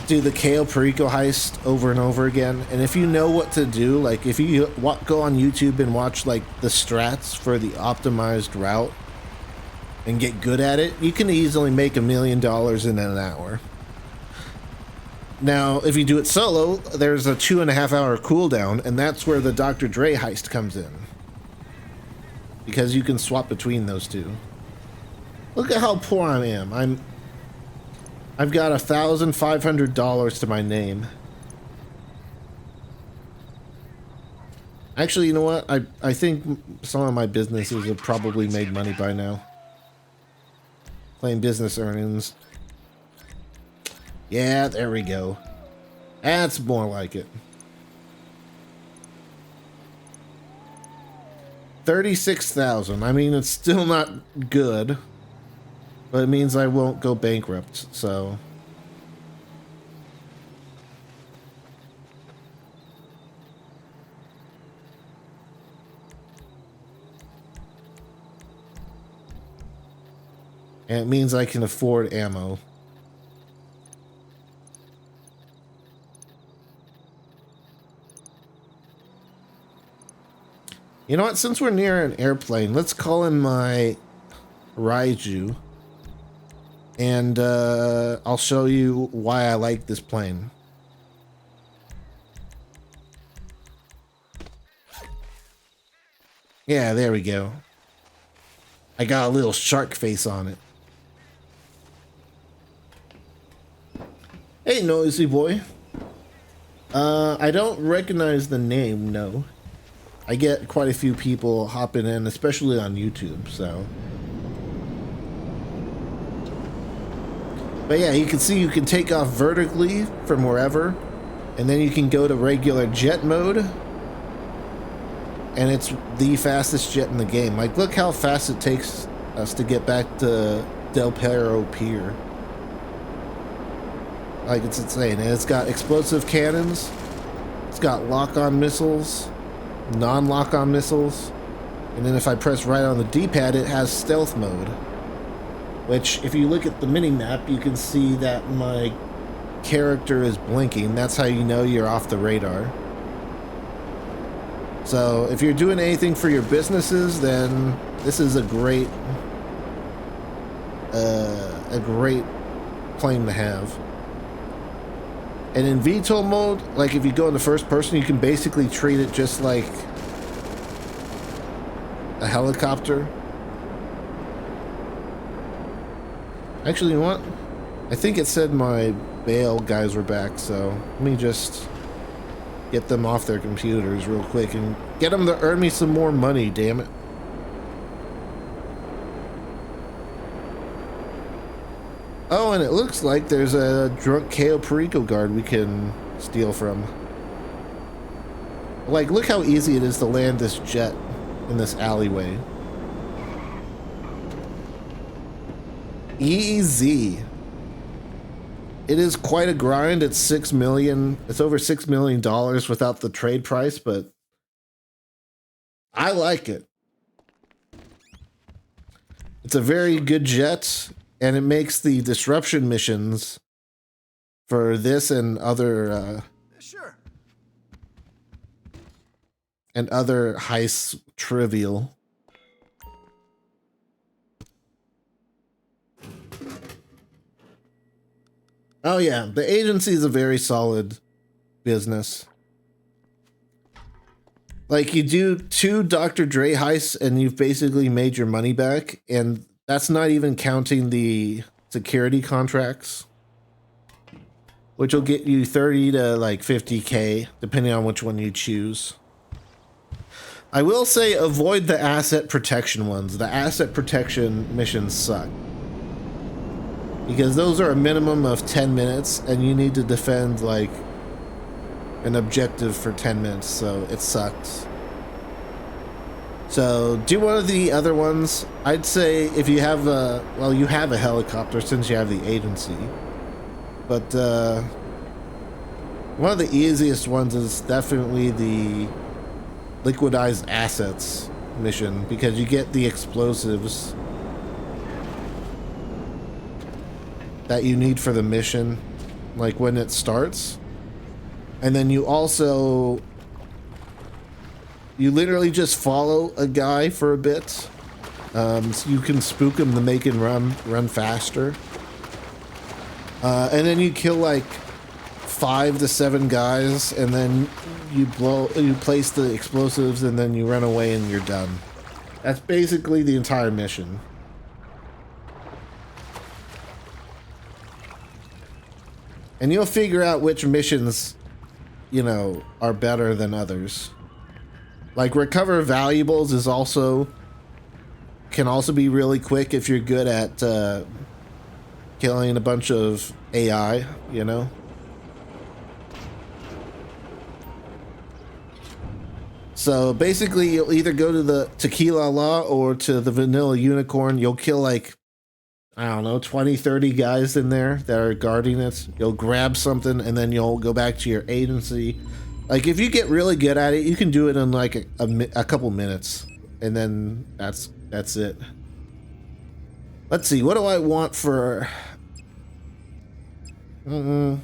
do the Cayo Perico heist over and over again, and if you know what to do, like if you go on YouTube and watch like the strats for the optimized route and get good at it, you can easily make $1 million in an hour. Now if you do it solo, there's a 2.5 hour cooldown, and that's where the Dr. Dre heist comes in, because you can swap between those two. Look at how poor I am. I've got $1,500 to my name. Actually, you know what? I think some of my businesses have probably made money by now. Claim business earnings. Yeah, there we go. That's more like it. 36,000. I mean, it's still not good. But it means I won't go bankrupt, so... And it means I can afford ammo. You know what? Since we're near an airplane, let's call in my Raiju. And I'll show you why I like this plane. Yeah, there we go. I got a little shark face on it. Hey, noisy boy. I don't recognize the name, no. I get quite a few people hopping in, especially on YouTube, so... But yeah, you can see you can take off vertically from wherever, and then you can go to regular jet mode, and it's the fastest jet in the game. Like, look how fast it takes us to get back to Del Perro Pier. Like, it's insane. And it's got explosive cannons, it's got lock-on missiles, non-lock-on missiles, and then if I press right on the D-pad, it has stealth mode. Which, if you look at the mini-map, you can see that my character is blinking. That's how you know you're off the radar. So, if you're doing anything for your businesses, then this is a great plane to have. And in VTOL mode, like if you go into first person, you can basically treat it just like a helicopter. Actually, you know what? I think it said my bail guys were back, so let me just get them off their computers real quick and get them to earn me some more money, damn it. Oh, and it looks like there's a drunk Cayo Perico guard we can steal from. Like, look how easy it is to land this jet in this alleyway. Easy. It is quite a grind. It's 6 million. It's over $6 million without the trade price, but I like it. It's a very good jet, and it makes the disruption missions for this and other and other heists trivial. Oh yeah, the agency is a very solid business. Like, you do 2 Dr. Dre heists and you've basically made your money back, and that's not even counting the security contracts. which will get you 30 to like 50k, depending on which one you choose. I will say avoid the asset protection ones. The asset protection missions suck. Because those are a minimum of 10 minutes, and you need to defend like an objective for 10 minutes, so it sucks. So do one of the other ones. I'd say if you have a, well, you have a helicopter since you have the agency. But one of the easiest ones is definitely the liquidized assets mission, because you get the explosives that you need for the mission, like when it starts. And then you also, you literally just follow a guy for a bit, so you can spook him to make him run faster. And then you kill like 5 to 7 guys, and then you place the explosives, and then you run away and you're done. That's basically the entire mission. And you'll figure out which missions, you know, are better than others. Like recover valuables is also, can also be really quick if you're good at killing a bunch of AI, you know. So basically you'll either go to the Tequila Law or to the Vanilla Unicorn. You'll kill like, I don't know, 20, 30 guys in there that are guarding it. You'll grab something and then you'll go back to your agency. Like if you get really good at it, you can do it in like a couple minutes, and then that's it. Let's see, what do I want for an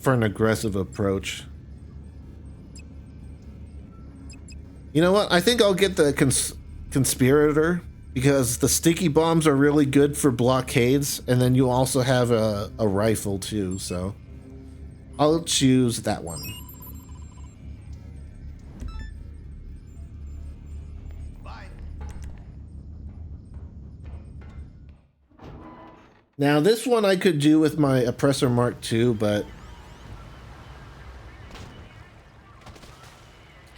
aggressive approach? You know what? I think I'll get the conspirator, because the sticky bombs are really good for blockades, and then you also have a rifle too, so I'll choose that one. Bye. Now this one I could do with my Oppressor Mark II, but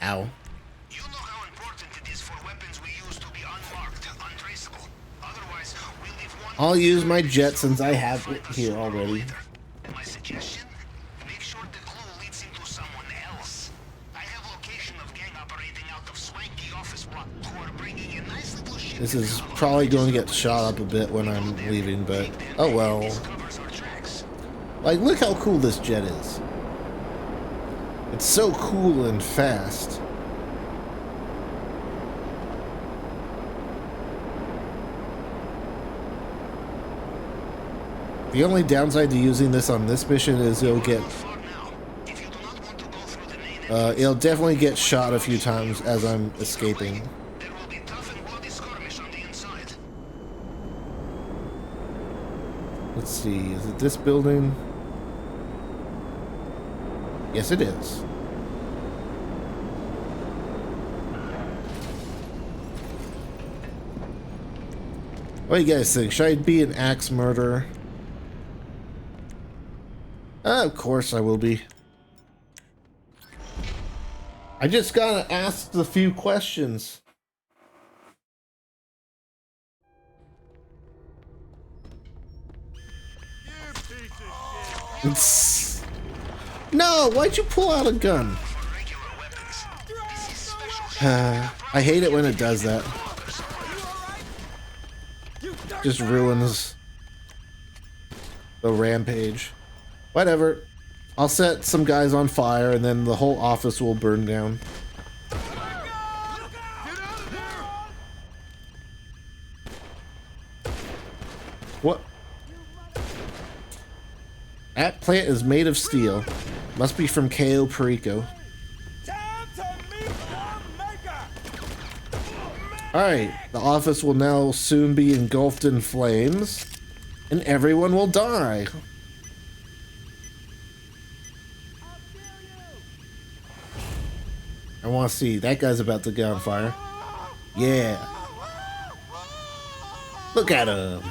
ow. You know how important it is for weapons we use to be unmarked, untraceable. Otherwise, we leave one. I'll use my jet since I have it here already. My suggestion? Make sure the clue leads into someone else. I have location of gang operating out of swanky office block who are bringing in nice little shit. This is probably going to get shot up a bit when I'm leaving, but oh well. Like, look how cool this jet is. It's so cool and fast. The only downside to using this on this mission is it'll definitely get shot a few times as I'm escaping. There will be tough and bloody skirmish on the inside. Let's see, is it this building? Yes, it is. What do you guys think? Should I be an axe murderer? Of course I will be. I just gotta ask a few questions. No, why'd you pull out a gun? I hate it when it does that. Just ruins the rampage. Whatever. I'll set some guys on fire and then the whole office will burn down. What? That plant is made of steel. Must be from Cayo, Pericos. Alright, the office will now soon be engulfed in flames, and everyone will die. I want to see. That guy's about to get on fire. Yeah. Look at him.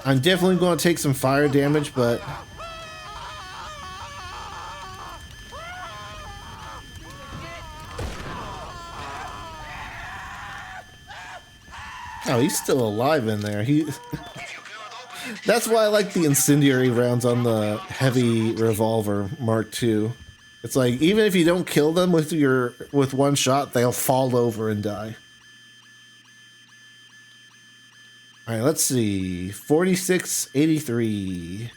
I'm definitely going to take some fire damage, but oh, he's still alive in there. That's why I like the incendiary rounds on the heavy revolver Mark II. It's like even if you don't kill them with one shot, they'll fall over and die. All right, let's see. 4683.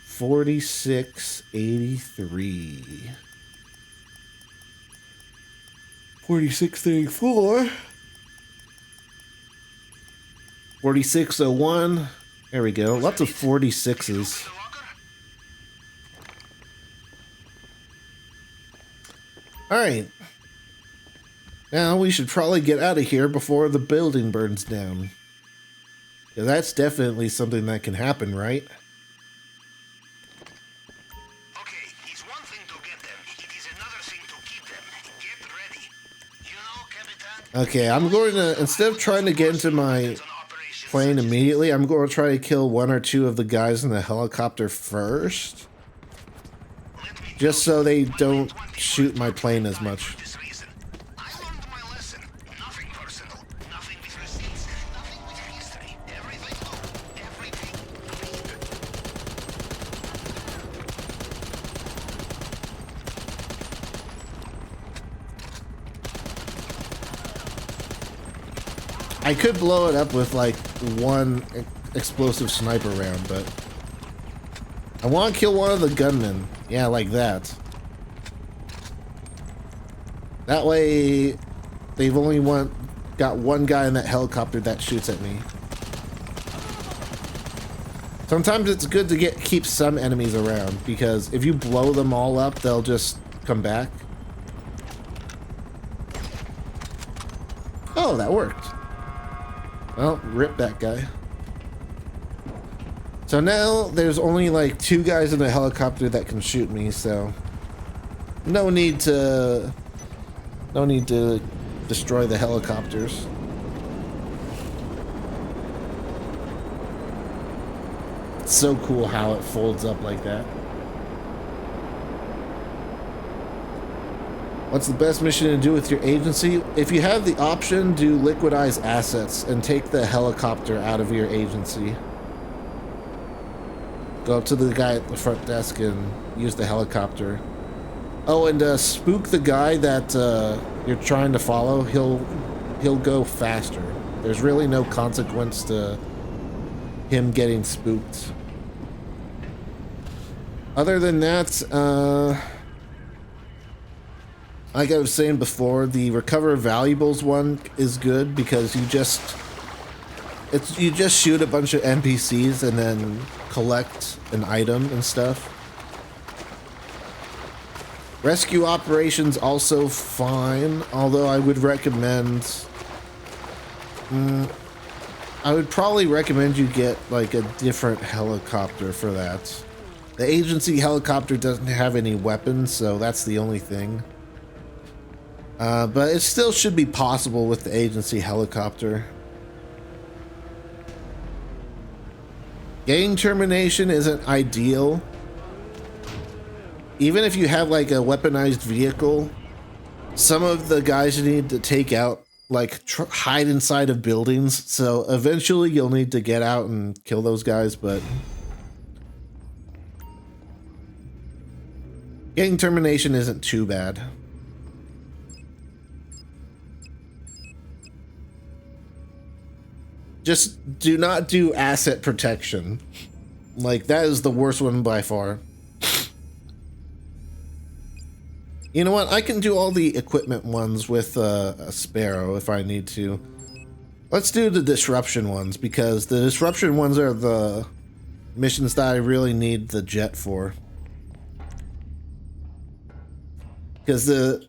4683. 4634. 4601. There we go. Lots of 46s. Alright. Now we should probably get out of here before the building burns down. Yeah, that's definitely something that can happen, right? Okay, it's one thing to get them. It is another thing to keep them. Get ready. You know, Capitan? Okay, I'm going to, instead of trying to get into my plane immediately, I'm going to try to kill one or two of the guys in the helicopter first. Just so they don't shoot my plane as much. I could blow it up with like one explosive sniper round, but I want to kill one of the gunmen. Yeah, like that. That way, they've only got one guy in that helicopter that shoots at me. Sometimes it's good to keep some enemies around, because if you blow them all up, they'll just come back. Oh, that worked. Well, rip that guy. So now there's only like 2 guys in the helicopter that can shoot me, so no need to destroy the helicopters. It's so cool how it folds up like that. What's the best mission to do with your agency? If you have the option, do liquidize assets and take the helicopter out of your agency. Go up to the guy at the front desk and use the helicopter. Oh, and spook the guy that you're trying to follow. He'll go faster. There's really no consequence to him getting spooked. Other than that, like I was saying before, the recover valuables one is good because you just shoot a bunch of NPCs and then collect an item and stuff. Rescue operations also fine, although I would recommend I would probably recommend you get like a different helicopter for that. The agency helicopter doesn't have any weapons, so that's the only thing. But it still should be possible with the agency helicopter. Gang termination isn't ideal. Even if you have like a weaponized vehicle, some of the guys you need to take out like hide inside of buildings, so eventually you'll need to get out and kill those guys, but gang termination isn't too bad. Just do not do asset protection. Like, that is the worst one by far. You know what? I can do all the equipment ones with a Sparrow if I need to. Let's do the disruption ones, because the disruption ones are the missions that I really need the jet for. Because the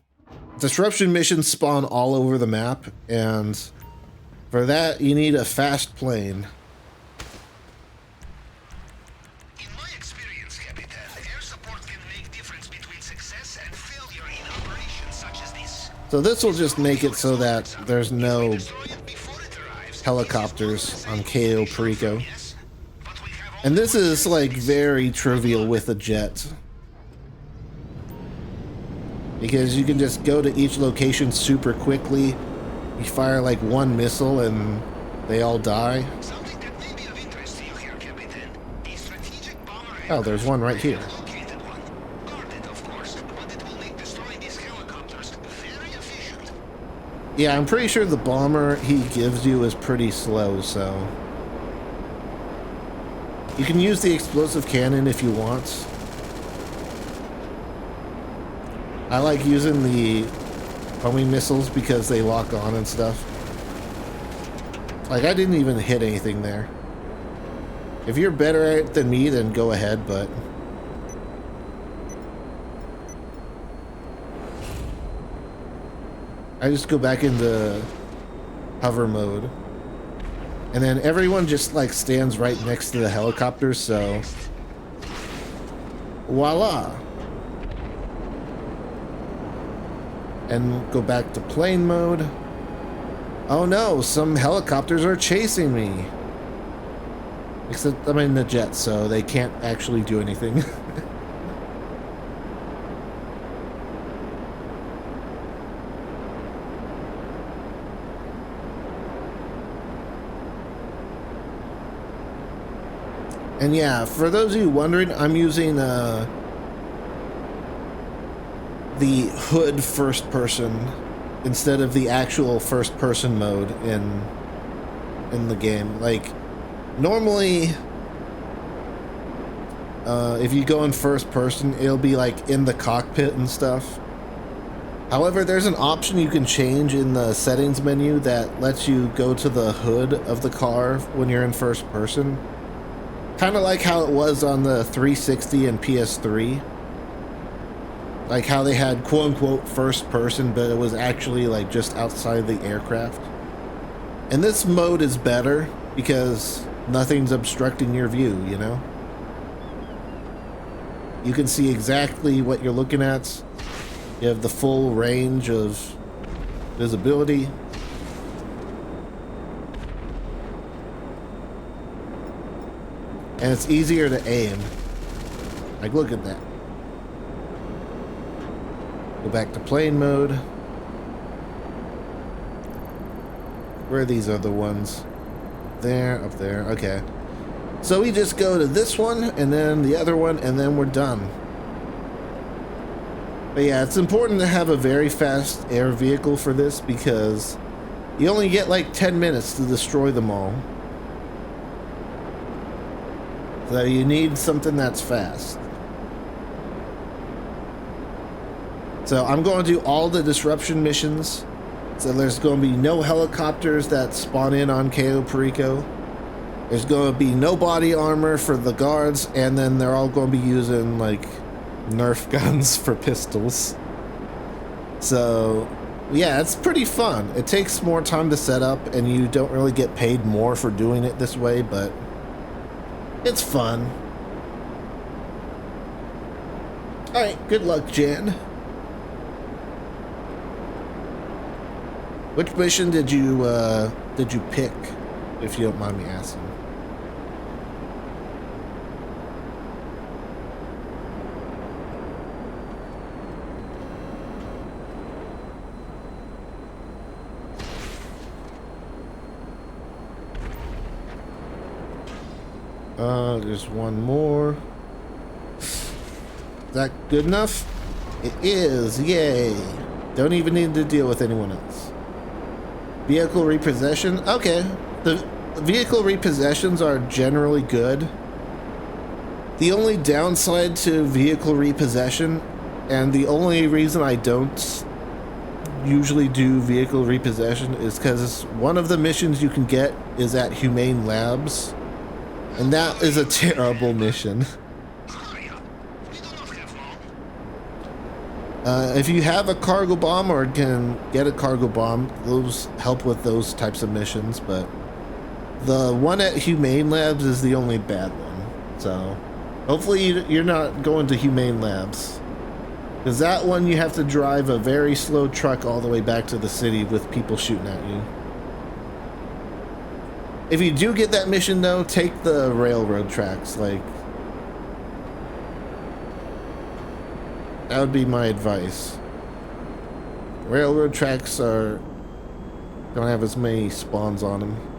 disruption missions spawn all over the map, and for that, you need a fast plane. In my experience, Capitan, air support can make difference between success and failure in operations such as this. So this will just make it so that there's no... Destroy it before it arrives, helicopters on Cayo Perico. Yes, but we have And this is like very trivial with a jet. Because you can just go to each location super quickly. You fire like one missile and they all die. something that may be of interest to you here, Captain. The strategic bomber Oh, there's one right here. located one. Guarded, of course, but it will make destroying these helicopters very efficient. Yeah, I'm pretty sure the bomber he gives you is pretty slow, so... You can use the explosive cannon if you want. I like using the homing missiles because they lock on and stuff. Like, I didn't even hit anything there. If you're better at it than me, then go ahead, but... I just go back into hover mode. And then everyone just, like, stands right next to the helicopters, so... Voila! And go back to plane mode. Oh no, some helicopters are chasing me. Except I'm in the jet, so they can't actually do anything. And yeah, for those of you wondering, I'm using the hood first person instead of the actual first person mode in the game. Like normally if you go in first person, it'll be like in the cockpit and stuff. However, there's an option you can change in the settings menu that lets you go to the hood of the car when you're in first person. Kind of like how it was on the 360 and PS3. Like how they had quote-unquote first person, but it was actually like just outside the aircraft. And this mode is better because nothing's obstructing your view, you know? You can see exactly what you're looking at. You have the full range of visibility. And it's easier to aim. Like, look at that. Go back to plane mode. Where are these other ones? There, up there, okay. So we just go to this one, and then the other one, and then we're done. But yeah, it's important to have a very fast air vehicle for this because you only get like 10 minutes to destroy them all. So you need something that's fast. So I'm going to do all the disruption missions. So there's going to be no helicopters that spawn in on Cayo Perico. There's going to be no body armor for the guards, and then they're all going to be using like Nerf guns for pistols. So yeah, it's pretty fun. It takes more time to set up, and you don't really get paid more for doing it this way, but it's fun. Alright, good luck, Jan. Which mission did you pick, if you don't mind me asking? There's one more. Is that good enough? It is, yay. Don't even need to deal with anyone else. Vehicle repossession, okay. The vehicle repossessions are generally good. The only downside to vehicle repossession, and the only reason I don't usually do vehicle repossession, is because one of the missions you can get is at Humane Labs. And that is a terrible mission. If you have a cargo bomb or can get a cargo bomb, those help with those types of missions, but the one at Humane Labs is the only bad one. So hopefully you're not going to Humane Labs, because that one you have to drive a very slow truck all the way back to the city with people shooting at you. If you do get that mission, though, take the railroad tracks. Like, that would be my advice. Railroad tracks don't have as many spawns on them.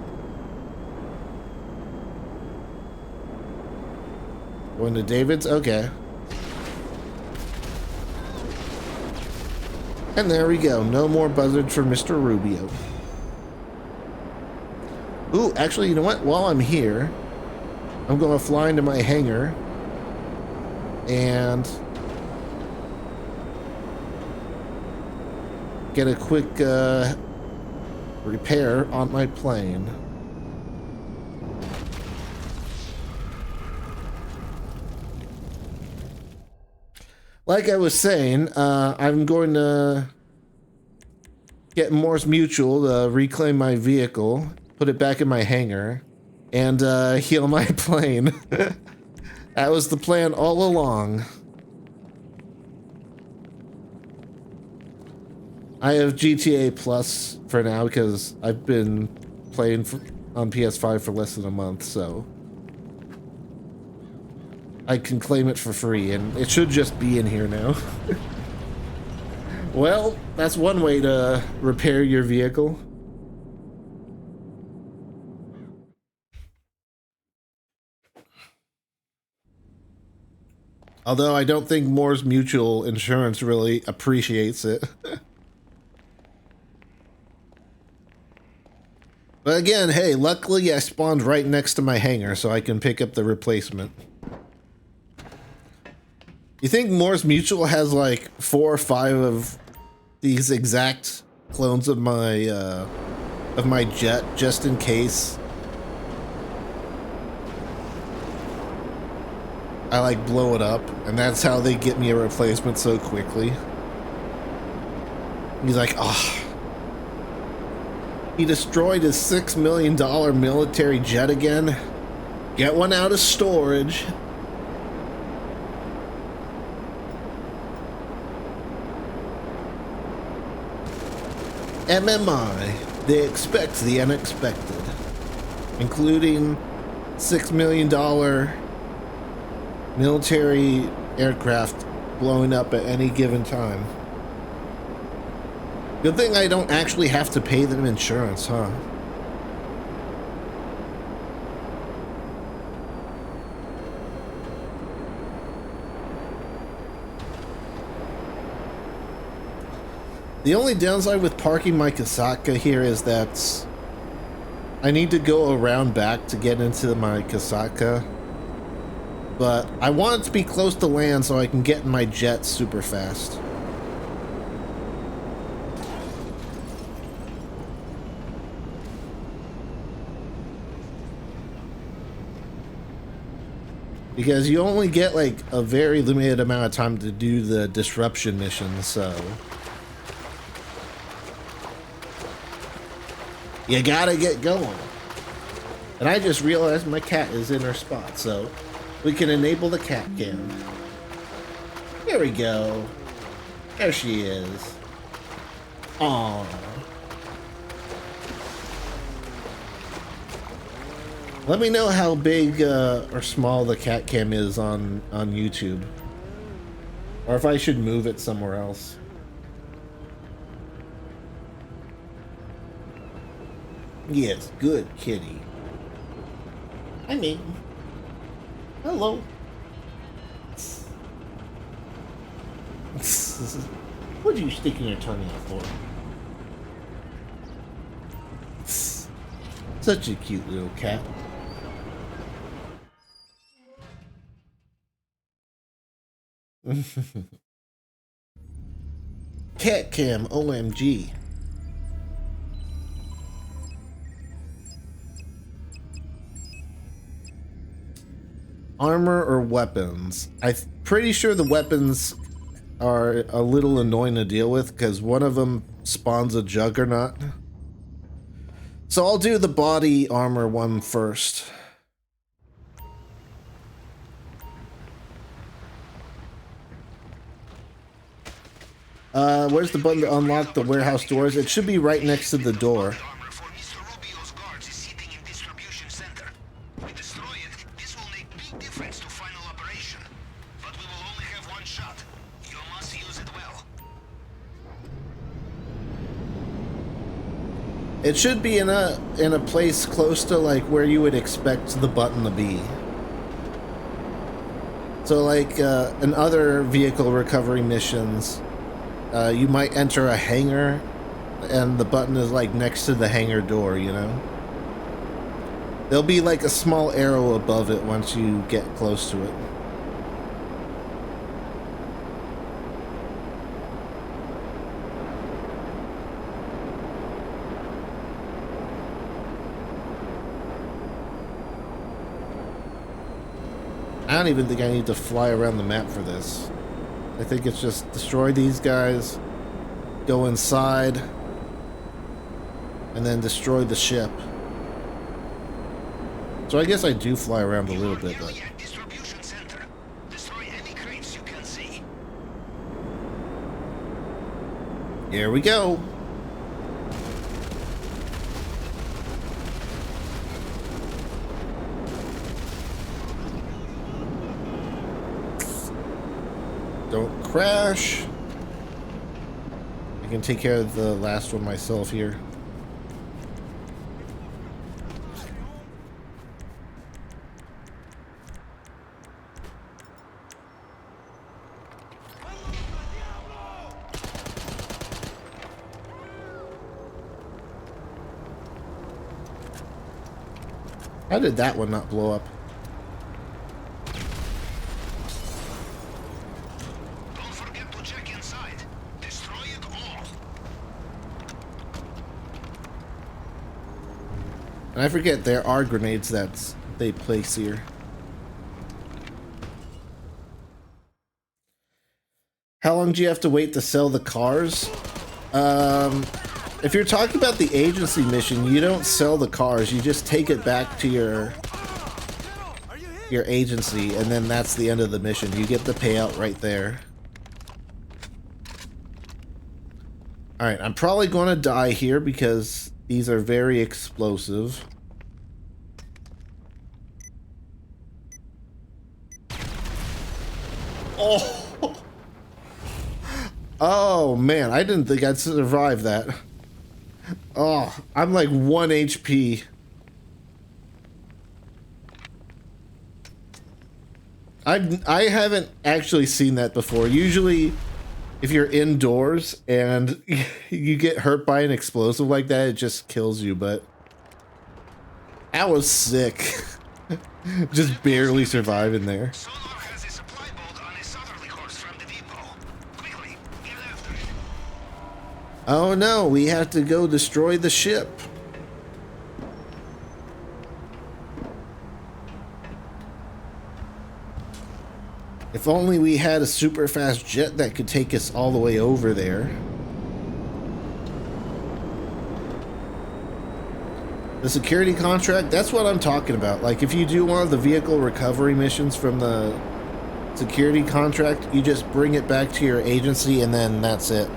Going to David's? Okay. And there we go. No more buzzards for Mr. Rubio. Ooh, actually, you know what? While I'm here, I'm going to fly into my hangar and get a quick repair on my plane. Like I was saying, I'm going to get Morse Mutual to reclaim my vehicle, put it back in my hangar, and heal my plane. That was the plan all along. I have GTA Plus for now because I've been playing on PS5 for less than a month, so I can claim it for free, and it should just be in here now. Well, that's one way to repair your vehicle. Although I don't think Moore's Mutual Insurance really appreciates it. But again, hey, luckily I spawned right next to my hangar, so I can pick up the replacement. You think Moore's Mutual has like 4 or 5 of these exact clones of my jet, just in case I like blow it up, and that's how they get me a replacement so quickly. He's like, oh, he destroyed his $6 million military jet again. Get one out of storage. MMI, they expect the unexpected, including $6 million military aircraft blowing up at any given time. Good thing I don't actually have to pay them insurance, huh? The only downside with parking my Kasaka here is that I need to go around back to get into my Kasaka. But I want it to be close to land so I can get in my jet super fast. Because you only get like a very limited amount of time to do the disruption missions, so you gotta get going. And I just realized my cat is in her spot, so we can enable the cat cam. There we go. There she is. Aww. Let me know how big or small the cat cam is on YouTube. Or if I should move it somewhere else. Yes, good kitty. I mean, hello. What are you sticking your tongue out for? Such a cute little cat. Cat cam, OMG. Armor or weapons? I'm pretty sure the weapons are a little annoying to deal with because one of them spawns a juggernaut. So I'll do the body armor one first. Where's the button to unlock the warehouse doors? It should be right next to the door. defense to final operation. But we will only have one shot. You must use it well. It should be in a place close to like where you would expect the button to be. So like in other vehicle recovery missions, you might enter a hangar and the button is like next to the hangar door, you know? There'll be like a small arrow above it once you get close to it. I don't even think I need to fly around the map for this. I think it's just destroy these guys, go inside, and then destroy the ship. So I guess I do fly around a little bit, but... Distribution center. Destroy any crates you can see. Here we go. Don't crash. I can take care of the last one myself here. How did that one not blow up? Don't forget to check inside. Destroy it all. And I forget there are grenades that they place here. How long do you have to wait to sell the cars? If you're talking about the agency mission, you don't sell the cars. You just take it back to your agency, and then that's the end of the mission. You get the payout right there. Alright, I'm probably going to die here because these are very explosive. Oh! Oh, man, I didn't think I'd survive that. Oh, I'm like 1 HP. I haven't actually seen that before. Usually, if you're indoors and you get hurt by an explosive like that, it just kills you, but that was sick. Just barely surviving there. Oh no, we have to go destroy the ship. If only we had a super fast jet that could take us all the way over there. The security contract, that's what I'm talking about. Like if you do one of the vehicle recovery missions from the security contract, you just bring it back to your agency and then that's it.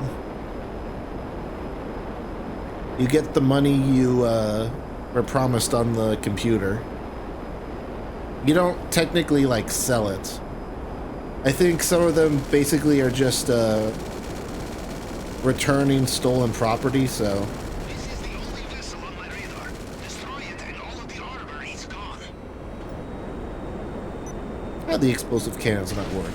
You get the money you were promised on the computer. You don't technically like sell it. I think some of them basically are just returning stolen property, so. This is the only vessel on my radar. Destroy it and all of the armor is gone. How'd the explosive cannons not work?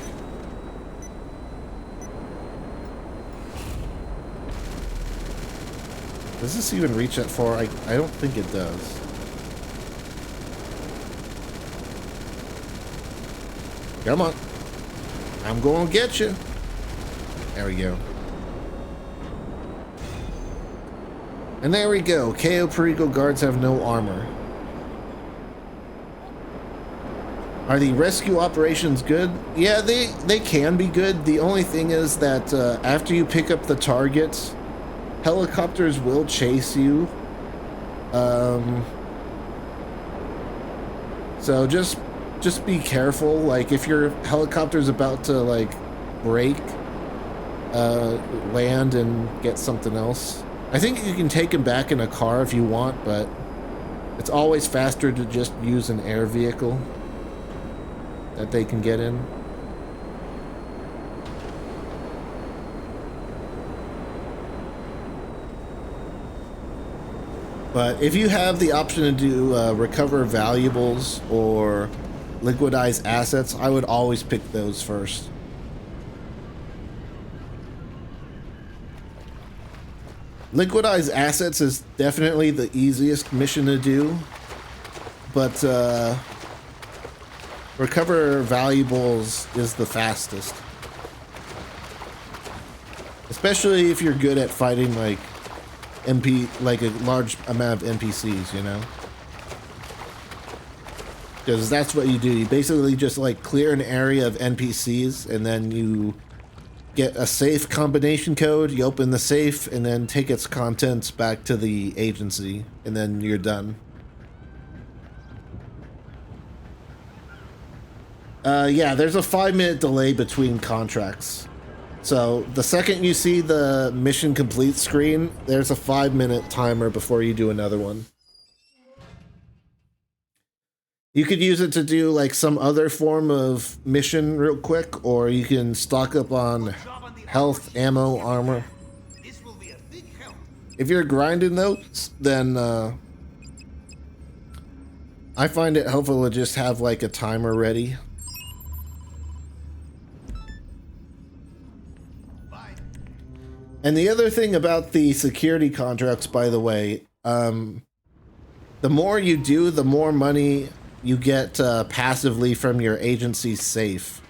Does this even reach that far? I don't think it does. Come on. I'm going to get you. There we go. And there we go. Cayo Pericos guards have no armor. Are the rescue operations good? Yeah, they can be good. The only thing is that after you pick up the targets, helicopters will chase you. So just be careful. Like if your helicopter's about to like break, land and get something else. I think you can take them back in a car if you want, but it's always faster to just use an air vehicle. that they can get in. But if you have the option to do recover valuables or liquidize assets, I would always pick those first. Liquidize assets is definitely the easiest mission to do, but recover valuables is the fastest. Especially if you're good at fighting like a large amount of NPCs, you know? Because that's what you do. You basically just like clear an area of NPCs and then you get a safe combination code, you open the safe, and then take its contents back to the agency, and then you're done. Yeah, there's a 5-minute delay between contracts. So the second you see the mission complete screen, there's a 5-minute timer before you do another one. You could use it to do like some other form of mission real quick, or you can stock up on health, ammo, armor. If you're grinding those, then I find it helpful to just have like a timer ready. And the other thing about the security contracts, by the way, the more you do, the more money you get passively from your agency's safe.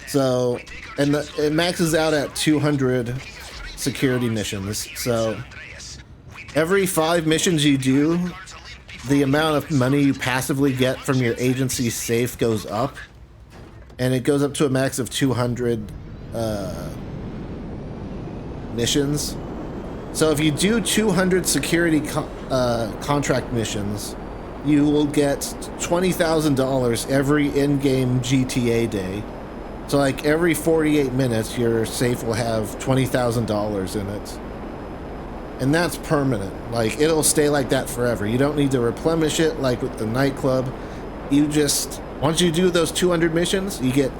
So, and it maxes out at 200 security missions. So, every 5 missions you do, the amount of money you passively get from your agency's safe goes up. And it goes up to a max of 200 missions. So if you do 200 security contract missions, you will get $20,000 every in-game GTA day. So like every 48 minutes, your safe will have $20,000 in it. And that's permanent. Like, it'll stay like that forever. You don't need to replenish it like with the nightclub. You just, once you do those 200 missions, you get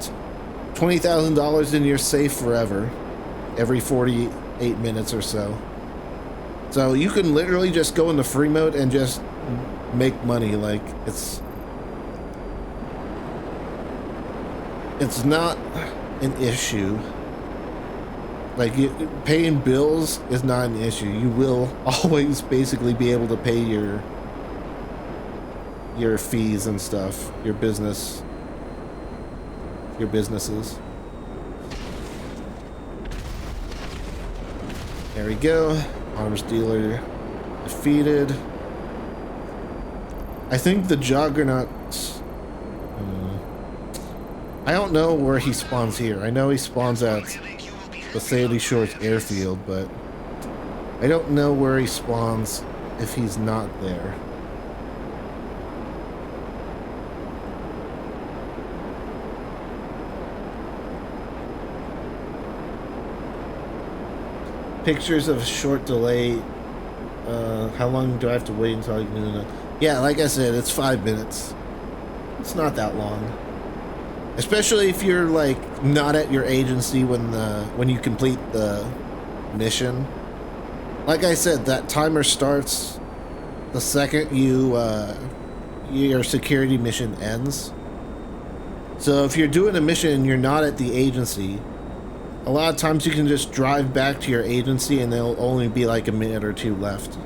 $20,000 in your safe forever. Every 48 minutes or so. So you can literally just go into free mode and just make money. Like, it's not an issue. Like, paying bills is not an issue. You will always basically be able to pay your fees and stuff, your businesses. There we go. Arms dealer defeated. I think the Juggernaut. I don't know where he spawns here. I know he spawns at the Sandy Shores airfield, but I don't know where he spawns if he's not there. Pictures of a short delay. How long do I have to wait until I can do that? Yeah, like I said, it's 5 minutes. It's not that long. Especially if you're like not at your agency when you complete the mission. Like I said, that timer starts the second your security mission ends. So if you're doing a mission and you're not at the agency, a lot of times you can just drive back to your agency and there'll only be like a minute or two left.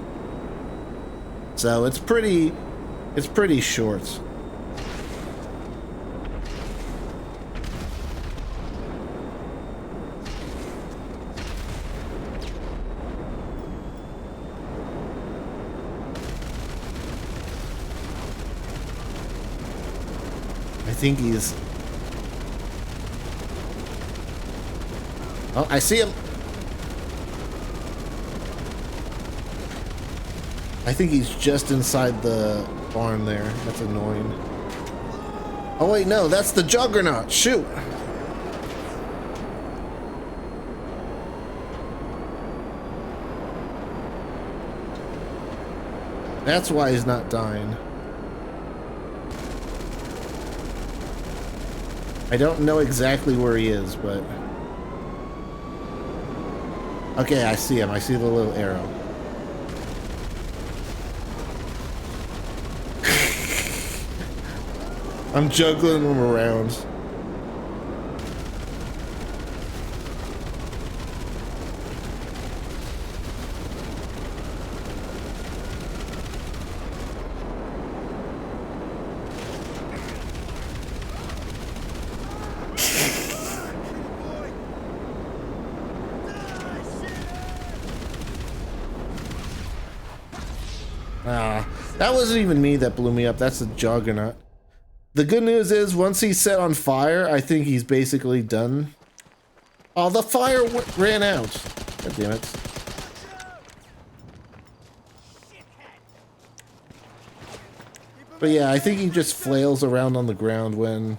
So it's pretty short. I think he's... Oh, I see him. I think he's just inside the barn there. That's annoying. Oh wait, no, that's the Juggernaut. Shoot. That's why he's not dying. I don't know exactly where he is, but... Okay, I see him. I see the little arrow. I'm juggling them around. That wasn't even me that blew me up. That's the Juggernaut. The good news is, once he's set on fire, I think he's basically done. Oh, the fire ran out. God damn it. But yeah, I think he just flails around on the ground when...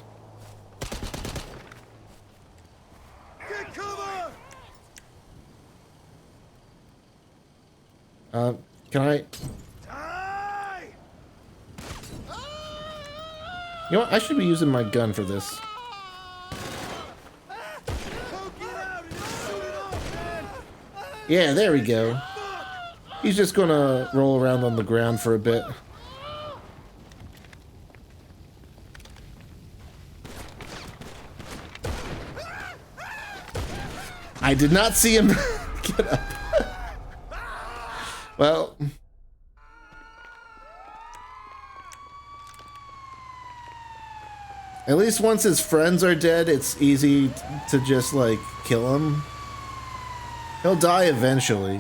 Can I... You know what? I should be using my gun for this. Yeah, there we go. He's just gonna roll around on the ground for a bit. I did not see him get up. Well... At least once his friends are dead, it's easy to just, like, kill him. He'll die eventually.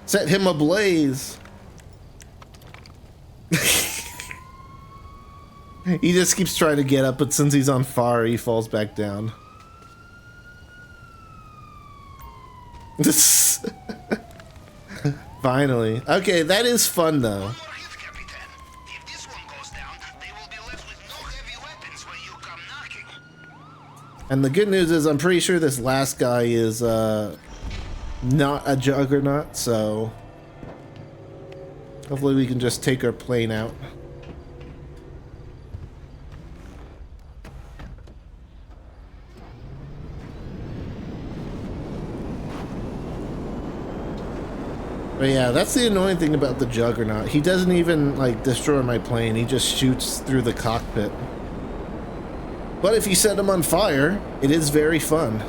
Set him ablaze. He just keeps trying to get up, but since he's on fire, he falls back down. Finally. Okay, that is fun, though. And the good news is I'm pretty sure this last guy is not a Juggernaut, so hopefully we can just take our plane out. But yeah, that's the annoying thing about the Juggernaut. He doesn't even, like, destroy my plane. He just shoots through the cockpit. But if you set him on fire, it is very fun.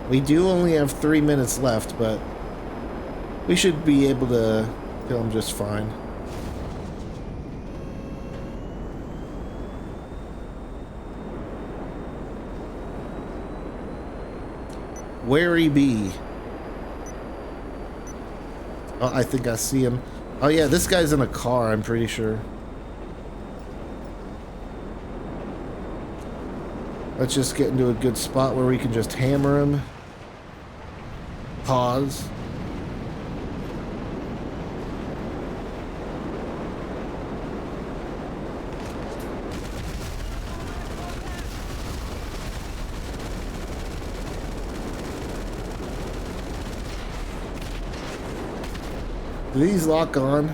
We do only have 3 minutes left, but we should be able to kill him just fine. Where he be? Oh, I think I see him. Oh yeah, this guy's in a car, I'm pretty sure. Let's just get into a good spot where we can just hammer him. Pause. Do these lock on?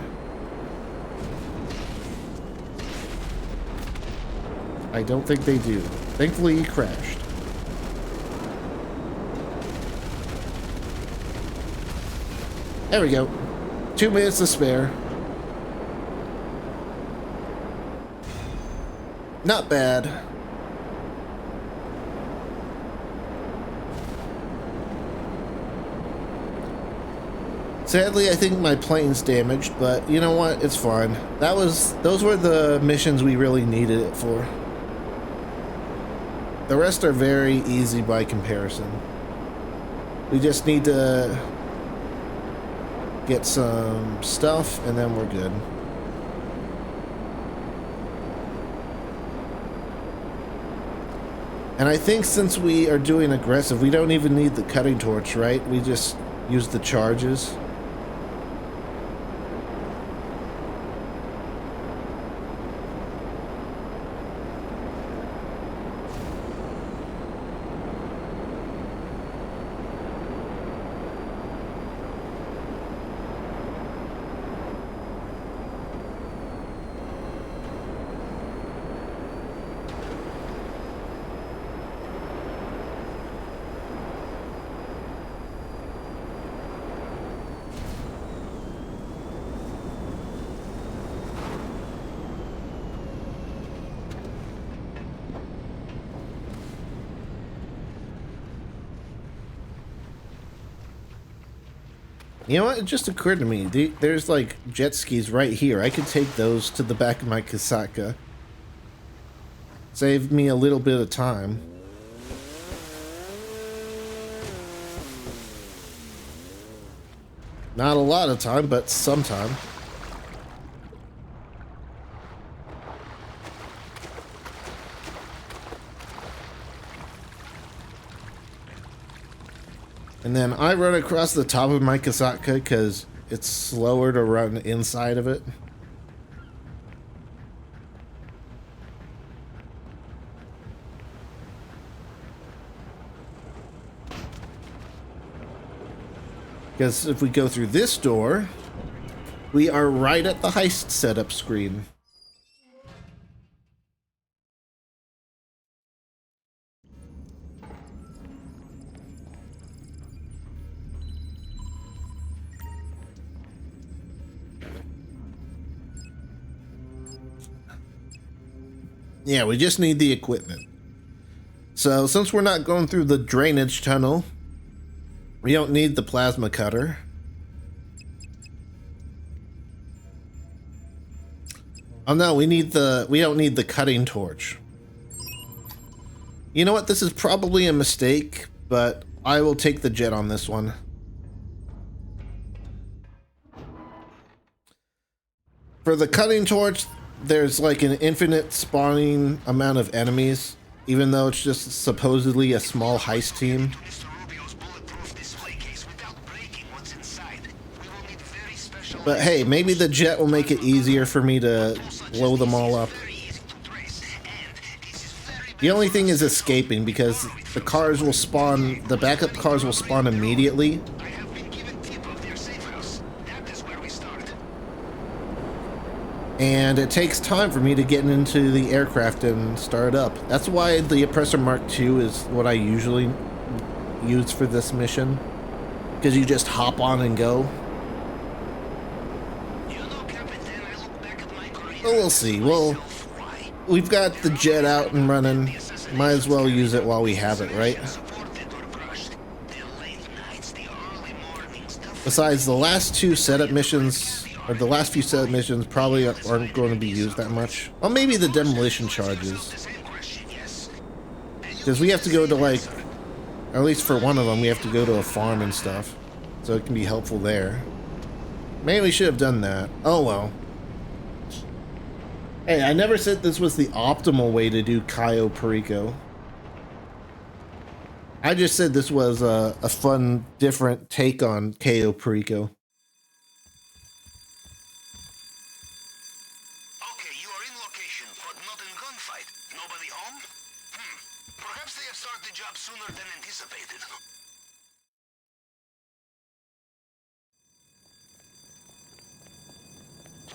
I don't think they do. Thankfully, he crashed. There we go. 2 minutes to spare. Not bad. Sadly, I think my plane's damaged, but you know what? It's fine. Those were the missions we really needed it for. The rest are very easy by comparison. We just need to get some stuff and then we're good. And I think since we are doing aggressive, we don't even need the cutting torch, right? We just use the charges. You know what? It just occurred to me. There's like jet skis right here. I could take those to the back of my Kasaka. Save me a little bit of time. Not a lot of time, but some time. And then I run across the top of my Kasaka because it's slower to run inside of it. Because if we go through this door, we are right at the heist setup screen. Yeah, we just need the equipment. So since we're not going through the drainage tunnel, we don't need the plasma cutter. Oh no, we don't need the cutting torch. You know what? This is probably a mistake, but I will take the jet on this one. For the cutting torch, there's like an infinite spawning amount of enemies, even though it's just supposedly a small heist team. But hey, maybe the jet will make it easier for me to blow them all up. The only thing is escaping, because the cars will spawn, the backup cars will spawn immediately. And it takes time for me to get into the aircraft and start up. That's why the Oppressor Mark II is what I usually use for this mission. Because you just hop on and go. But we'll see. Well, we've got the jet out and running. Might as well use it while we have it, right? Besides, the last two setup missions, or the last few setup missions, probably aren't going to be used that much. Well, maybe the demolition charges. Because we have to go to, like, or at least for one of them, we have to go to a farm and stuff. So it can be helpful there. Maybe we should have done that. Oh well. Hey, I never said this was the optimal way to do Cayo Perico. I just said this was a fun, different take on Cayo Perico. Okay, you are in location, but not in gunfight. Nobody home? Perhaps they have started the job sooner than anticipated.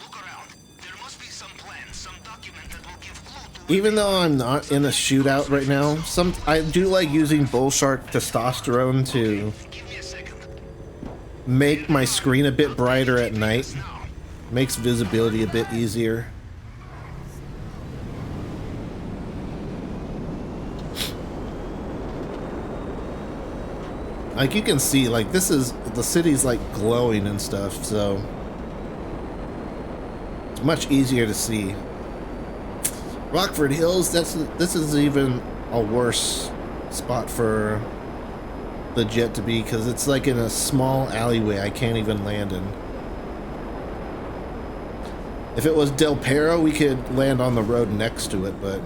Look around. There must be some plan, some document that will give clue to... Even though I'm not in a shootout right now, I do like using Bull Shark testosterone to make my screen a bit brighter at night. Makes visibility a bit easier. Like you can see, like this is, the city's like glowing and stuff, so it's much easier to see. Rockford Hills, this is even a worse spot for the jet to be, because it's like in a small alleyway I can't even land in. If it was Del Perro, we could land on the road next to it, but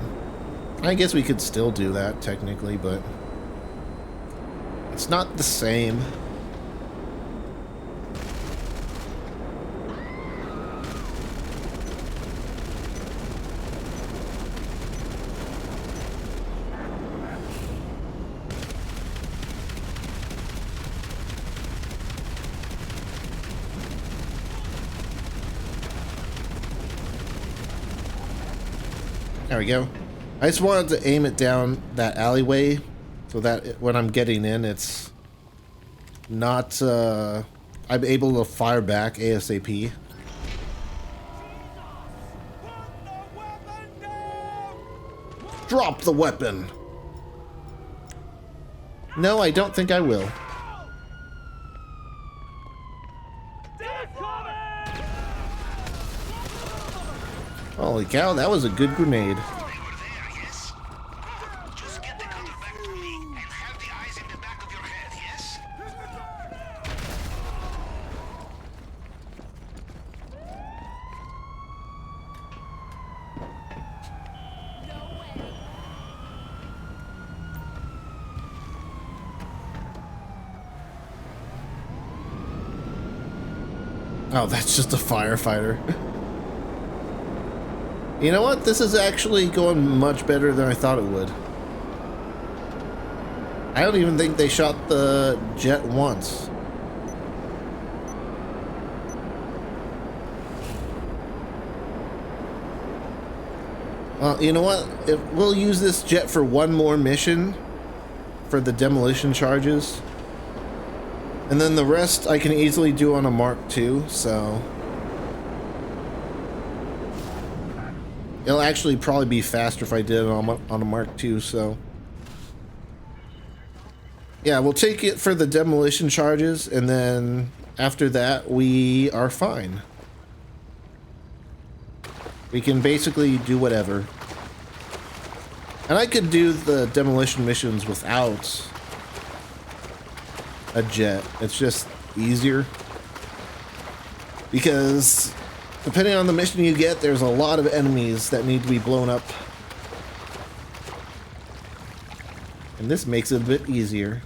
I guess we could still do that, technically, but it's not the same. There we go. I just wanted to aim it down that alleyway so that when I'm getting in, it's not, I'm able to fire back ASAP. Drop the weapon! No, I don't think I will. Holy cow, that was a good grenade. Oh, that's just a firefighter. You know what? This is actually going much better than I thought it would. I don't even think they shot the jet once. Well, you know what? We'll use this jet for one more mission for the demolition charges. And then the rest I can easily do on a Mark II, so it'll actually probably be faster if I did it on a Mark II, so yeah, we'll take it for the demolition charges, and then after that we are fine. We can basically do whatever. And I could do the demolition missions without a jet. It's just easier because depending on the mission you get, there's a lot of enemies that need to be blown up, and this makes it a bit easier.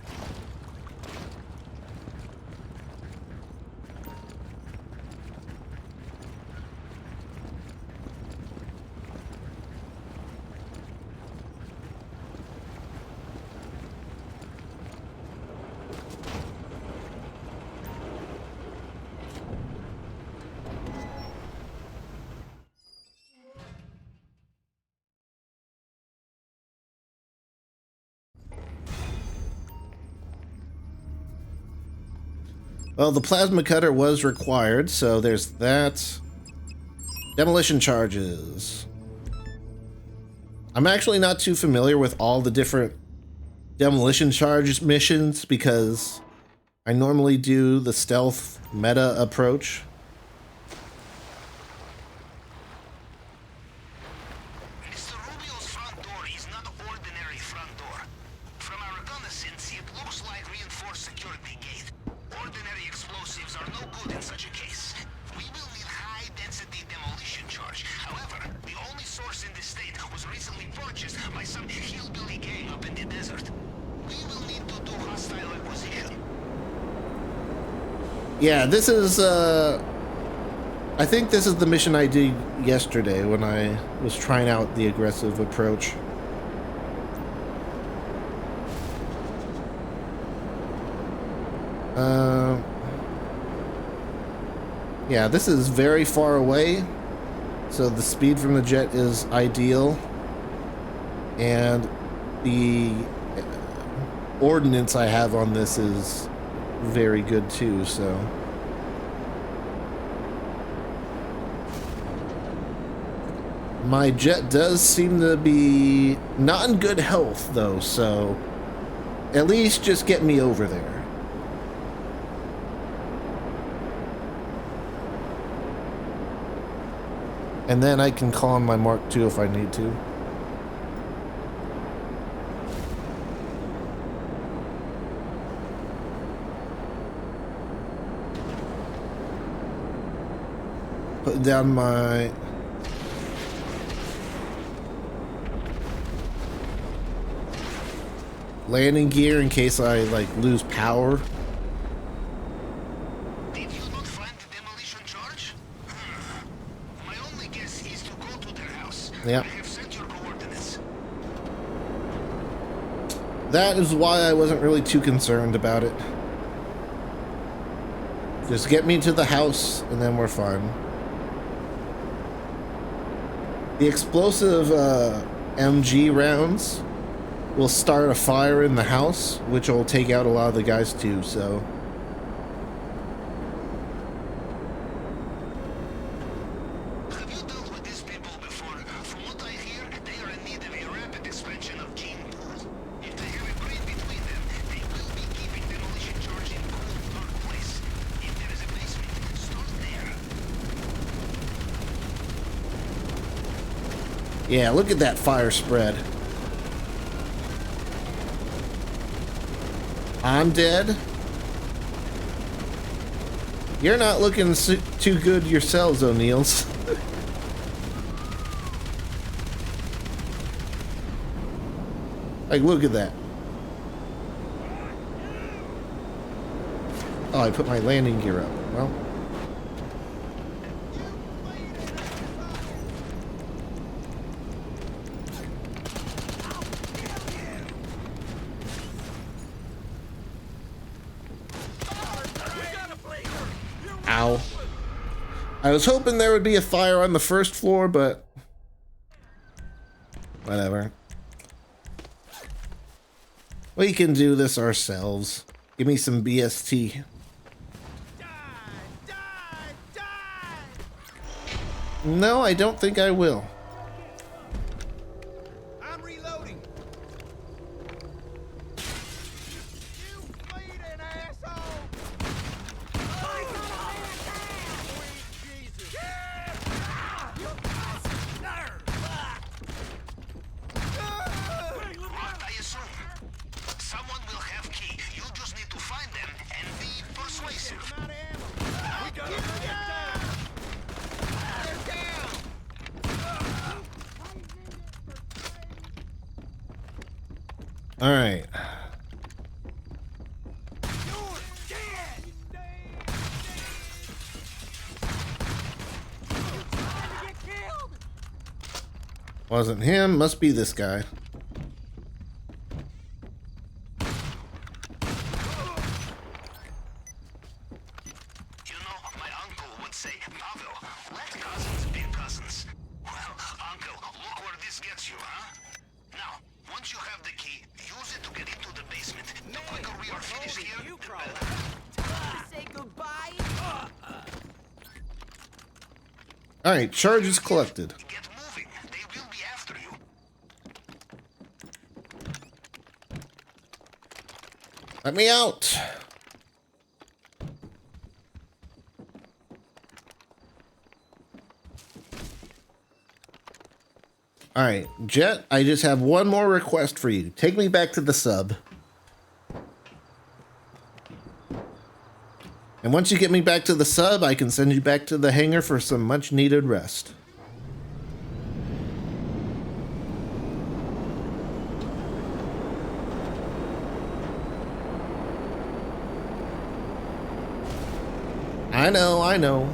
Well, the plasma cutter was required, so there's that. Demolition charges. I'm actually not too familiar with all the different demolition charge missions because I normally do the stealth meta approach. Yeah, this is, I think this is the mission I did yesterday when I was trying out the aggressive approach. Yeah, this is very far away, so the speed from the jet is ideal, and the ordnance I have on this is very good too, so my jet does seem to be not in good health though, so at least just get me over there. And then I can call on my Mark II if I need to. Putting down my... landing gear in case I like lose power. Did you not find the demolition charge? My only guess is to go to their house. Yeah. I have sent your coordinates. That is why I wasn't really too concerned about it. Just get me to the house and then we're fine. The explosive MG rounds will start a fire in the house, which will take out a lot of the guys too, so. Have you dealt with these people before? From what I hear, they are in need of a rapid expansion of gene pool. If they have agreed between them, they will be keeping demolition charge in cool, dark place. If there is a basement, start there. Yeah, look at that fire spread. I'm dead. You're not looking too good yourselves, O'Neills. Like, look at that. Oh, I put my landing gear up. Well. Ow. I was hoping there would be a fire on the first floor, but whatever. We can do this ourselves. Give me some BST. No, I don't think I will. I'm reloading. You bleeding asshole! Sweet Jesus! You nerve! I assume someone will have key. You just need to find them and be persuasive. I'm out of ammo. We got to get down. They're down. All right. You're dead. You trying to get killed? Wasn't him. Must be this guy. You know, my uncle would say, Pavel, let cousins be cousins. Well, uncle, look where this gets you, huh? Now, once you have the key, use it to get into the basement. The quicker we are finished here, You the crawl better. out. Say goodbye. All right, charges collected. Get moving. They will be after you. Let me out. All right, Jet, I just have one more request for you. Take me back to the sub. And once you get me back to the sub, I can send you back to the hangar for some much needed rest. I know.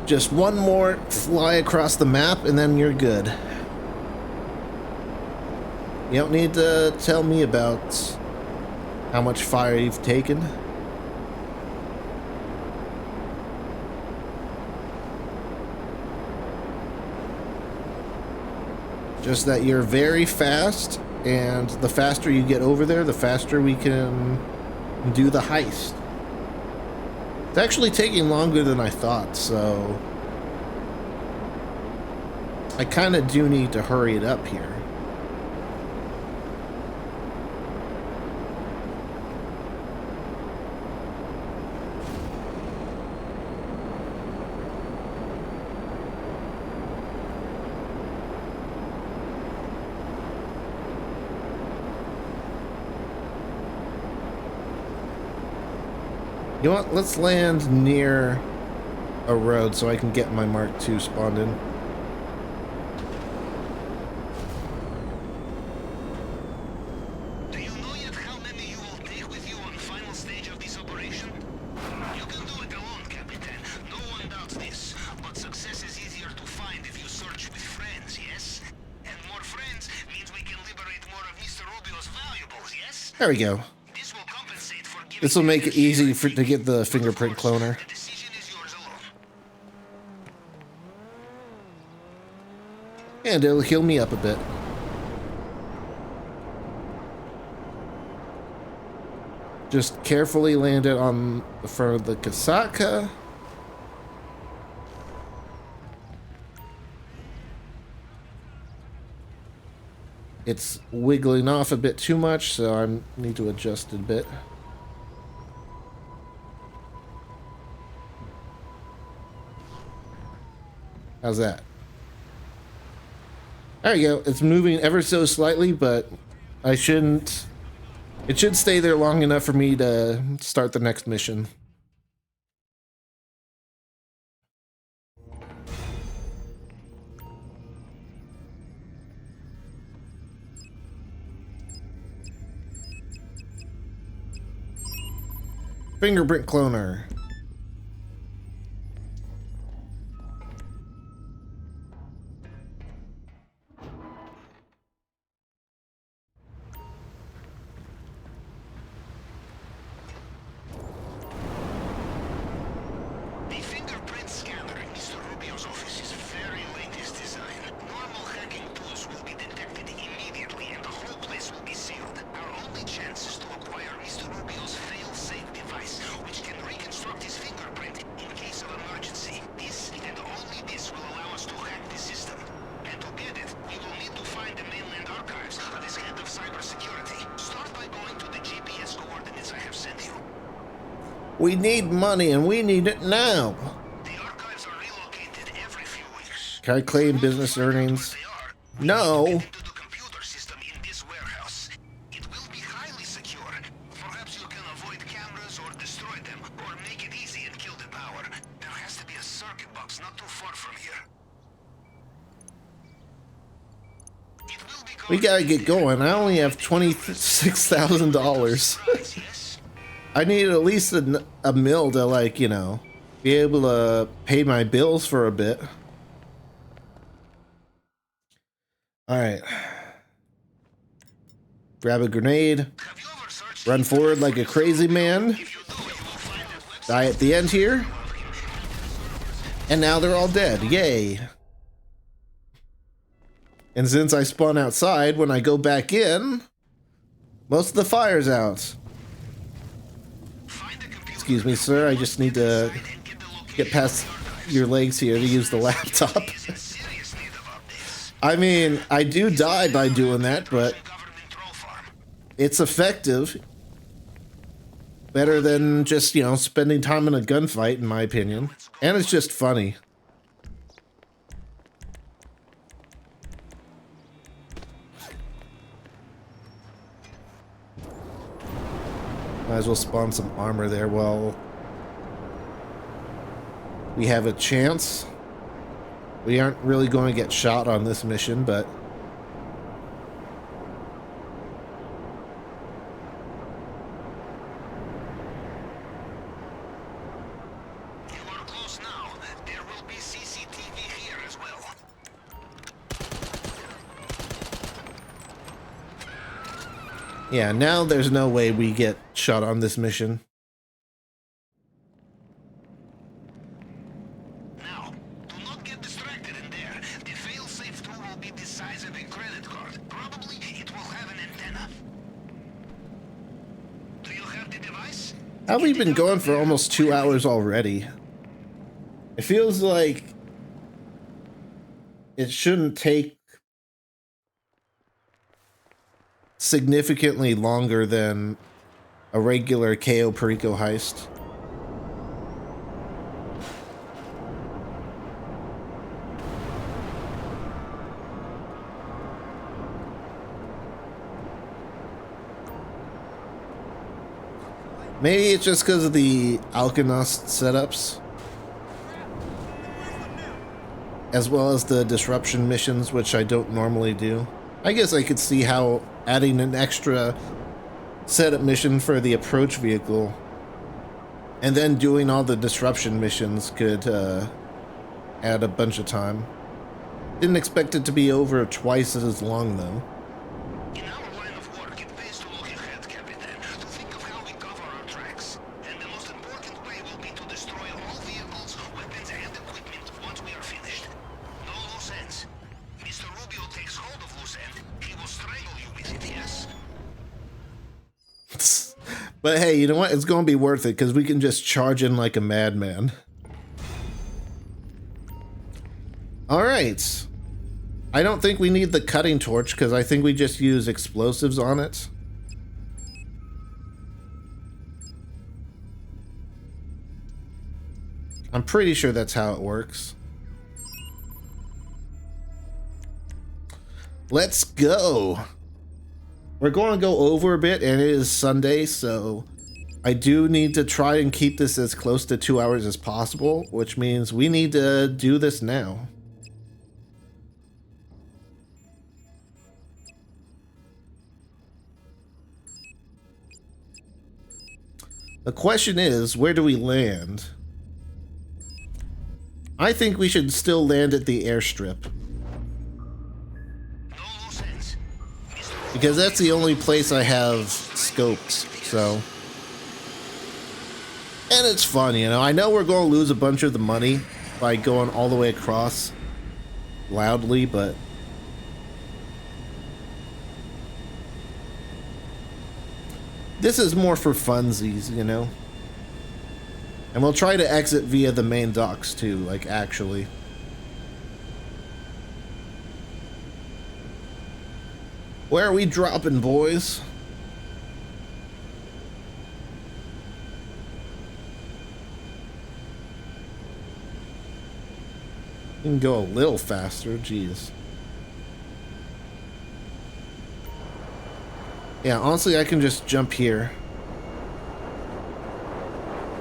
Just one more fly across the map and then you're good. You don't need to tell me about how much fire you've taken. Just that you're very fast, and the faster you get over there, the faster we can do the heist. It's actually taking longer than I thought, so I kind of do need to hurry it up here. You know what? Let's land near a road so I can get my Mark II spawned in. Yes? There we go. This will compensate for giving This will make it easy to get the fingerprint cloner. the decision is yours alone. And it'll heal me up a bit. Just carefully land it on the front of the Kasaka. It's wiggling off a bit too much, so I need to adjust it a bit. How's that? There you go. It's moving ever so slightly, but I shouldn't... It should stay there long enough for me to start the next mission. Fingerprint cloner. The fingerprint scanner in Mr. Rubio's office is very latest design. Normal hacking tools will be detected immediately and the whole place will be sealed. Our only chance is to acquire Mr. Rubio's fail-safe device, which can reconstruct his fingerprint in case of emergency. This and only this will allow us to hack the system. And to get it, we will need to find the mainland archives of his head of cybersecurity. Start by going to the GPS coordinates I have sent you. We need money and we need it now. The archives are relocated every few weeks. Can I claim business earnings? No. Into the computer system in this warehouse. It will be highly secure. Perhaps you can avoid cameras or destroy them, or make it easy and kill the power. There has to be a circuit box not too far from here. It will be We gotta get going. I only have $26,000. yes? I need at least a mil to, like, you know, be able to pay my bills for a bit. Alright. Grab a grenade. Have you ever searched Run forward like a crazy man. If you do, you will find that website. Die at the end here. And now they're all dead. Yay. And since I spawn outside, when I go back in, most of the fire's out. Find the computer Excuse me, sir. I just need to and get the location get past your legs here to use the laptop. is in serious need of updates. I mean, I do die by doing that, but Government troll farm. it's effective. Better than just, you know, spending time in a gunfight, in my opinion. And it's just funny. Might as well spawn some armor there while we have a chance. We aren't really going to get shot on this mission, but You are close now. There will be CCTV here as well. yeah, now there's no way we get shot on this mission. Now, do not get distracted in there. The fail-safe tool will be the size of a credit card. Probably it will have an antenna. Do you have the device? How have we been going for almost 2 hours already? It feels like it shouldn't take significantly longer than a regular Cayo Perico heist. Maybe it's just because of the Alchemist setups, as well as the disruption missions, which I don't normally do. I guess I could see how adding an extra setup mission for the approach vehicle and then doing all the disruption missions could add a bunch of time. Didn't expect it to be over twice as long, though. In our line of work, it pays to look ahead, But hey, you know what? It's going to be worth it because we can just charge in like a madman. All right. I don't think we need the cutting torch because I think we just use explosives on it. I'm pretty sure that's how it works. Let's go. We're going to go over a bit, and it is Sunday, so I do need to try and keep this as close to 2 hours as possible, which means we need to do this now. The question is, where do we land? I think we should still land at the airstrip. Because that's the only place I have scopes, so. And it's fun, you know. I know we're going to lose a bunch of the money by going all the way across loudly, but this is more for funsies, you know. And we'll try to exit via the main docks too, like actually. Where are we dropping, boys? You can go a little faster, jeez. Yeah, honestly, I can just jump here.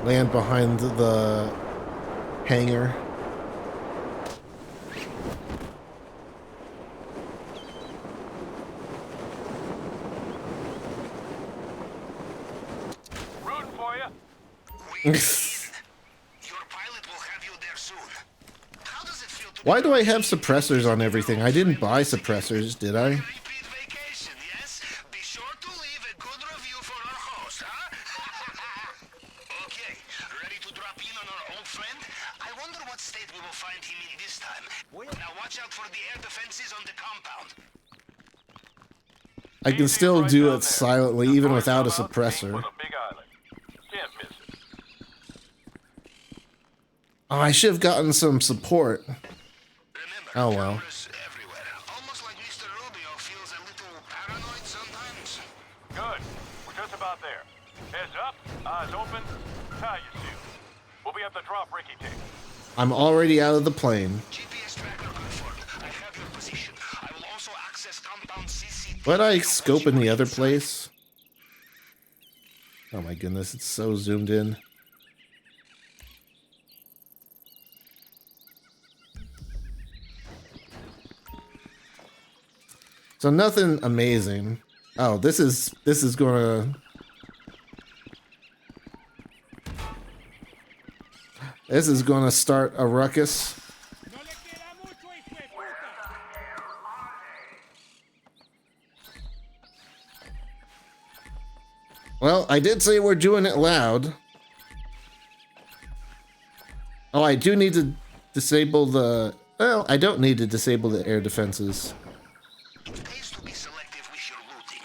Land behind the hangar. Rooting for you. Your pilot will have you there soon. How does it feel to Why do I have suppressors on everything? I didn't buy suppressors, did I? repeat vacation, yes? Be sure to leave a good review for our host, huh? Okay, ready to drop in on our old friend? I wonder what state we will find him in this time. Now watch out for the air defenses on the compound. I can still do it silently, even without a suppressor. Oh, I should have gotten some support. Remember, Oh well. cameras everywhere. Almost like Mr. Rubio feels a little paranoid sometimes. Good. We're just about there. Heads up, eyes open, tie your suit. We'll be at the drop Ricky takes. I'm already out of the plane. GPS tracker confirmed. I have your position. I will also access compound CCTV. But I scope in the other place. Oh my goodness, it's so zoomed in. So nothing amazing. Oh, this is gonna. This is gonna start a ruckus. Well, I did say we're doing it loud. Oh, I do need to disable the. Well, I don't need to disable the air defenses.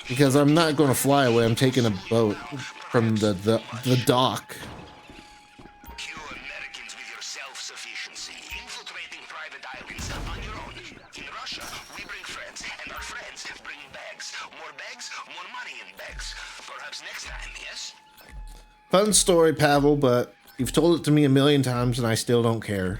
Because I'm not going to fly away. I'm taking a boat from the dock. Cue Americans with your self-sufficiency, infiltrating private islands on your own. In Russia, we bring friends, and our friends bring bags. More money in bags. Perhaps next time, yes? Fun story, Pavel, but you've told it to me a million times and I still don't care.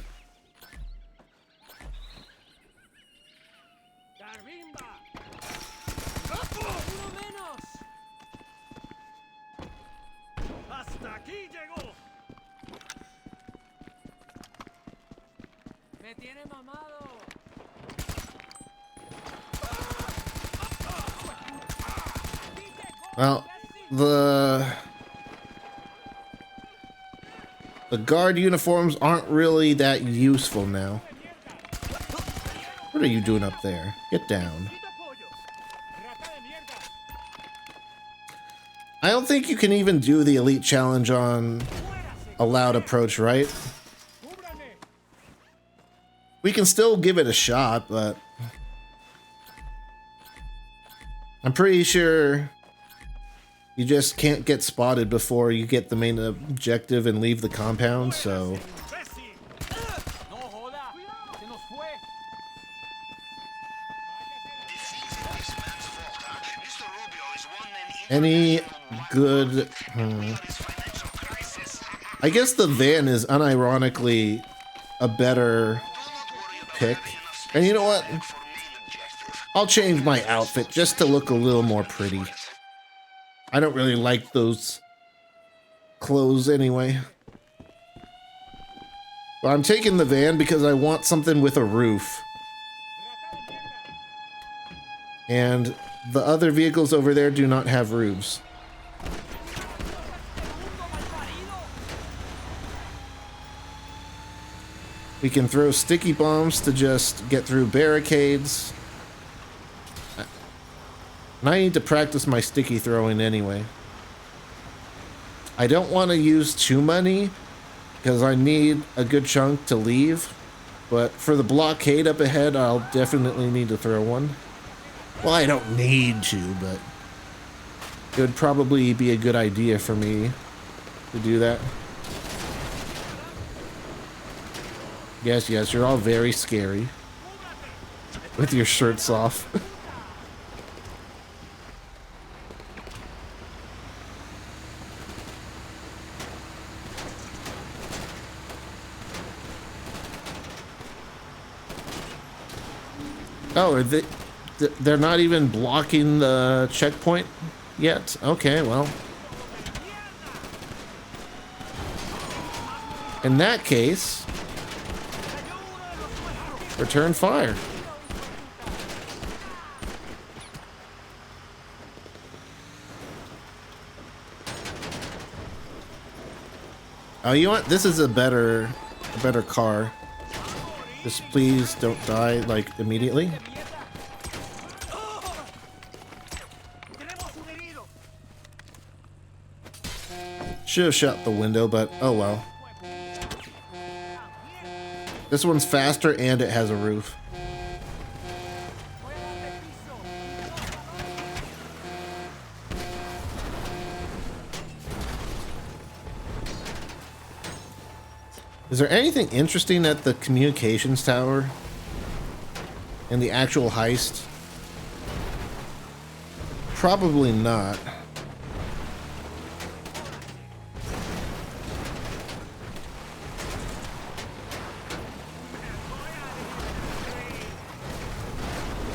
Well, the guard uniforms aren't really that useful now. What are you doing up there? Get down. I don't think you can even do the elite challenge on a loud approach, right? We can still give it a shot, but I'm pretty sure You just can't get spotted before you get the main objective and leave the compound, so... Any good... I guess the van is unironically a better pick. And you know what? I'll change my outfit just to look a little more pretty. I don't really like those clothes anyway. But I'm taking the van because I want something with a roof. And the other vehicles over there do not have roofs. We can throw sticky bombs to just get through barricades. And I need to practice my sticky throwing anyway. I don't want to use too many because I need a good chunk to leave. But for the blockade up ahead, I'll definitely need to throw one. Well, I don't need to, but it would probably be a good idea for me to do that. Yes, yes, you're all very scary with your shirts off. Oh, are they're not even blocking the checkpoint yet? Okay, well. In that case, return fire. Oh, you know what? This is a better car. Just please don't die, like, immediately. Should have shut the window, but oh well. This one's faster and it has a roof. Is there anything interesting at the communications tower in the actual heist? Probably not.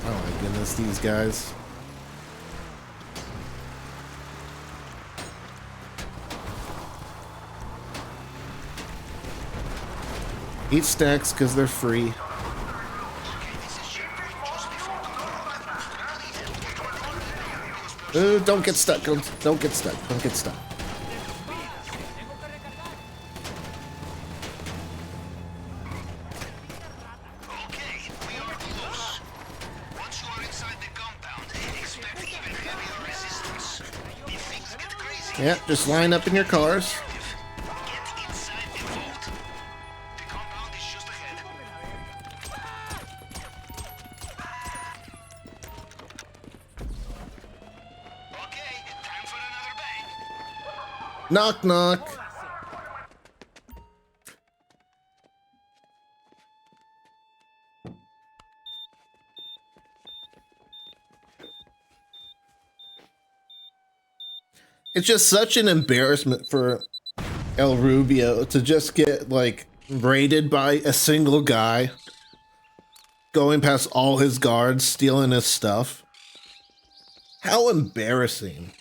Oh my goodness, these guys. Eat snacks because they're free. Ooh, don't get stuck. Don't get stuck. Don't get stuck. Okay, we are close. Once you are inside the compound, expect even heavier resistance. If things get crazy, Yeah, just line up in your cars. get inside the vault. The compound is just ahead. Okay, time for another bang. Knock, knock. It's just such an embarrassment for El Rubio to just get, like, raided by a single guy, going past all his guards, stealing his stuff. How embarrassing.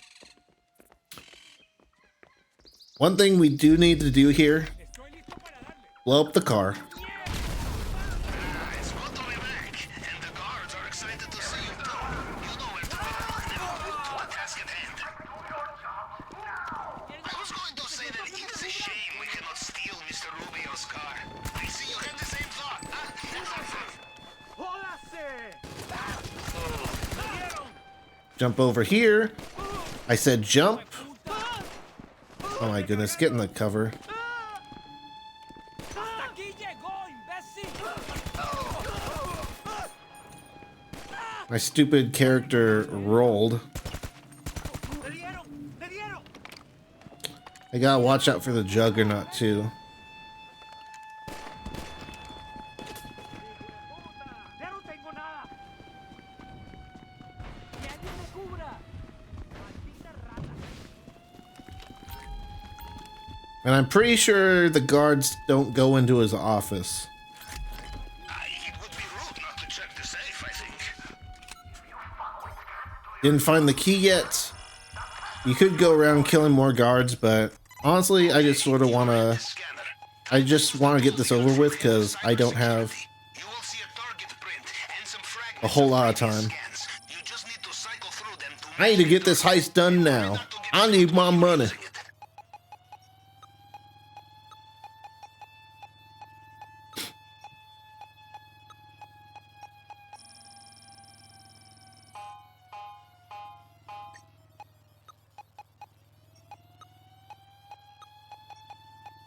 One thing we do need to do here, blow up the car. It's good to be back, and the guards are excited to see you too. You know where to be. Now, to the task at hand. I was going to say that it's a shame we cannot steal Mr. Rubio's car. I see you had the same thought, huh? Jump over here. I said jump. Oh my goodness, get in the cover. My stupid character rolled. I gotta watch out for the Juggernaut too. ¡Ya no tengo nada! ¡Que alguien me cubra! ¡Maldita rata! And I'm pretty sure the guards don't go into his office. It would be rude not to check the safe, I think. Didn't find the key yet. You could go around killing more guards, but honestly, I just sort of want to... Scanner. I just want to get this over with because I don't have You will see a target print and some fragments a whole lot of previous time. scans. You just need to cycle through them to I need to get this heist done now. I need my money.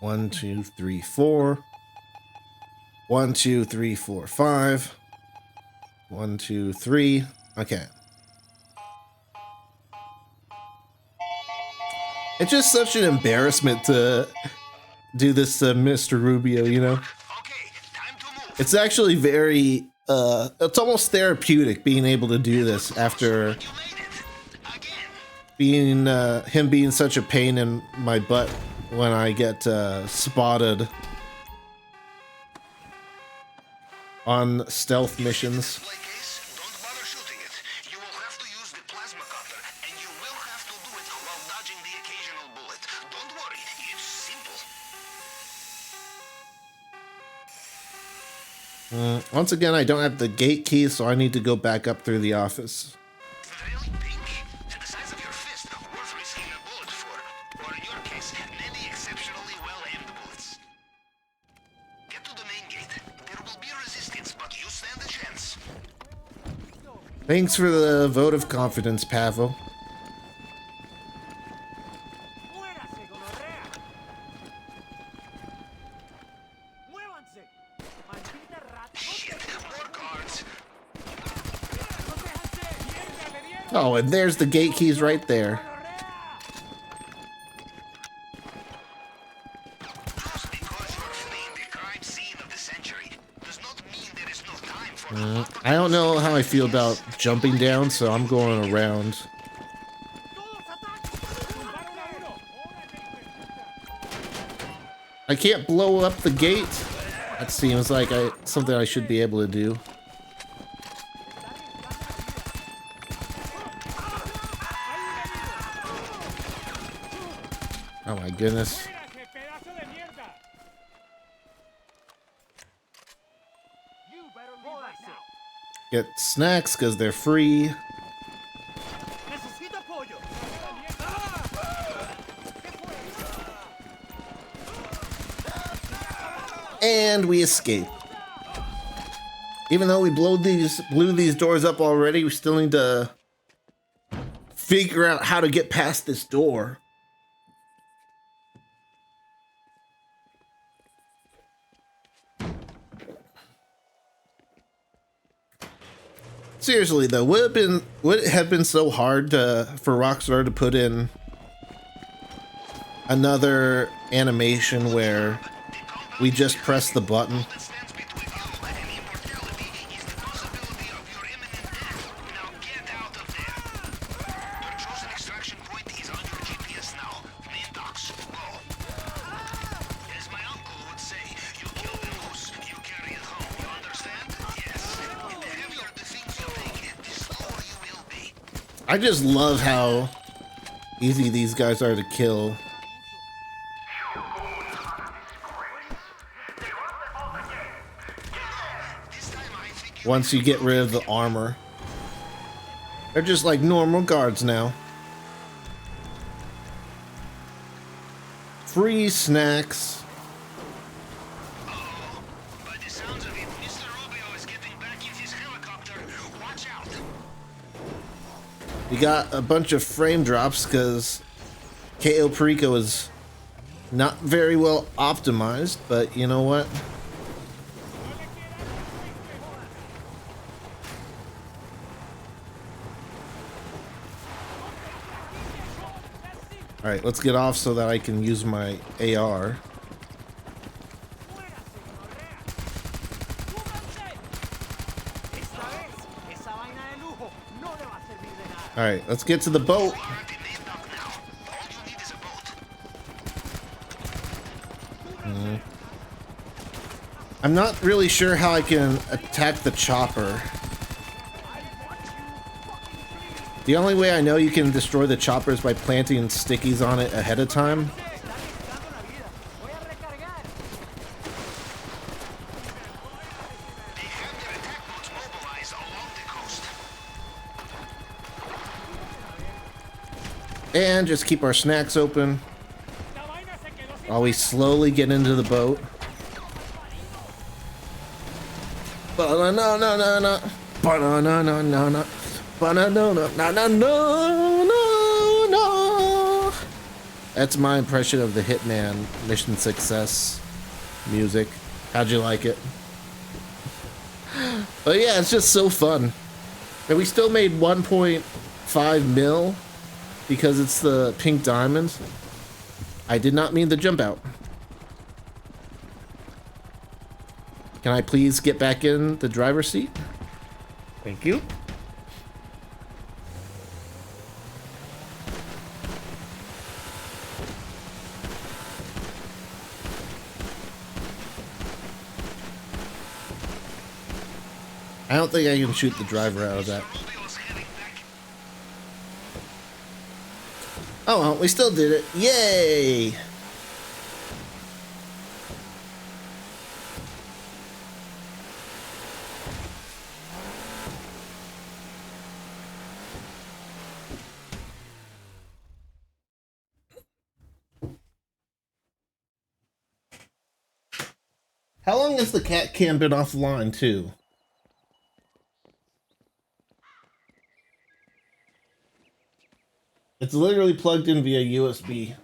One, two, three, four. 1, 2, 3, 4, 5. 1, 2, 3. Okay. It's just such an embarrassment to do this to Mr. Rubio, you know? Okay, time to move. It's actually very, it's almost therapeutic being able to do this after You made it. Again. being, him being such a pain in my butt when I get, spotted on stealth missions. Display case, don't bother shooting it. You will have to use the plasma cutter, and you will have to do it while dodging the occasional bullet. Don't worry, it's simple. Once again, I don't have the gate key, so I need to go back up through the office. Really pink? The size of your fist, worth risking a bullet for. Or in your case, many exceptionally well-aimed bullets. Get to the main gate. There will be resistance, but you stand a chance. Thanks for the vote of confidence, Pavel. ¡Muérase, gonorrea! ¡Muévanse! ¡Maldita rata! Shit, more guards. ¡Protéjanse! ¡Mierda, le dieron! Oh, and there's the gate keys right there. Just because you're fleeing the crime scene of the century does not mean there is no time for I don't know how I feel about jumping down, so I'm going around. ¡Todos ataquen! ¡Tumbaron a uno! ¡Órale, hijueputa! I can't blow up the gate. That seems like something I should be able to do. Oh my goodness. ¡Muérase, pedazo de mierda! You better leave right now. Get snacks because they're free. ¡Necesito apoyo! And we escape. Even though we blew these doors up already, we still need to figure out how to get past this door. Seriously though, would it have been so hard for Rockstar to put in another animation where we just press the button? that stands between you and immortality is the possibility of your imminent death. Now get out of there. Your chosen extraction point is on your GPS now. Main docks, go. As my uncle would say, you kill the moose, you carry it home. You understand? Yes. The heavier the things you take, the slower you will be. I just love how easy these guys are to kill. This time I think Once you get rid of the armor. They're just like normal guards now. Free snacks. by the sounds of it, Mr. Rubio is getting back in his helicopter. Watch out. We got a bunch of frame drops because Cayo Perico is not very well optimized, but you know what? Alright, let's get off so that I can use my AR. Alright, let's get to the boat. I'm not really sure how I can attack the chopper. The only way I know you can destroy the chopper is by planting stickies on it ahead of time. And just keep our snacks open while we slowly get into the boat. Ba-na-na-na-na-na. Ba-na-na-na-na-na. Ba-na-na-na-na-na-na. That's my impression of the Hitman Mission Success music. How'd you like it? But yeah, it's just so fun. And we still made 1.5 mil because it's the pink diamonds. I did not mean to jump out. Can I please get back in the driver's seat? Thank you. I don't think I can shoot the driver out of that. Oh well, we still did it. Yay! How long has the cat cam been offline too? It's literally plugged in via USB.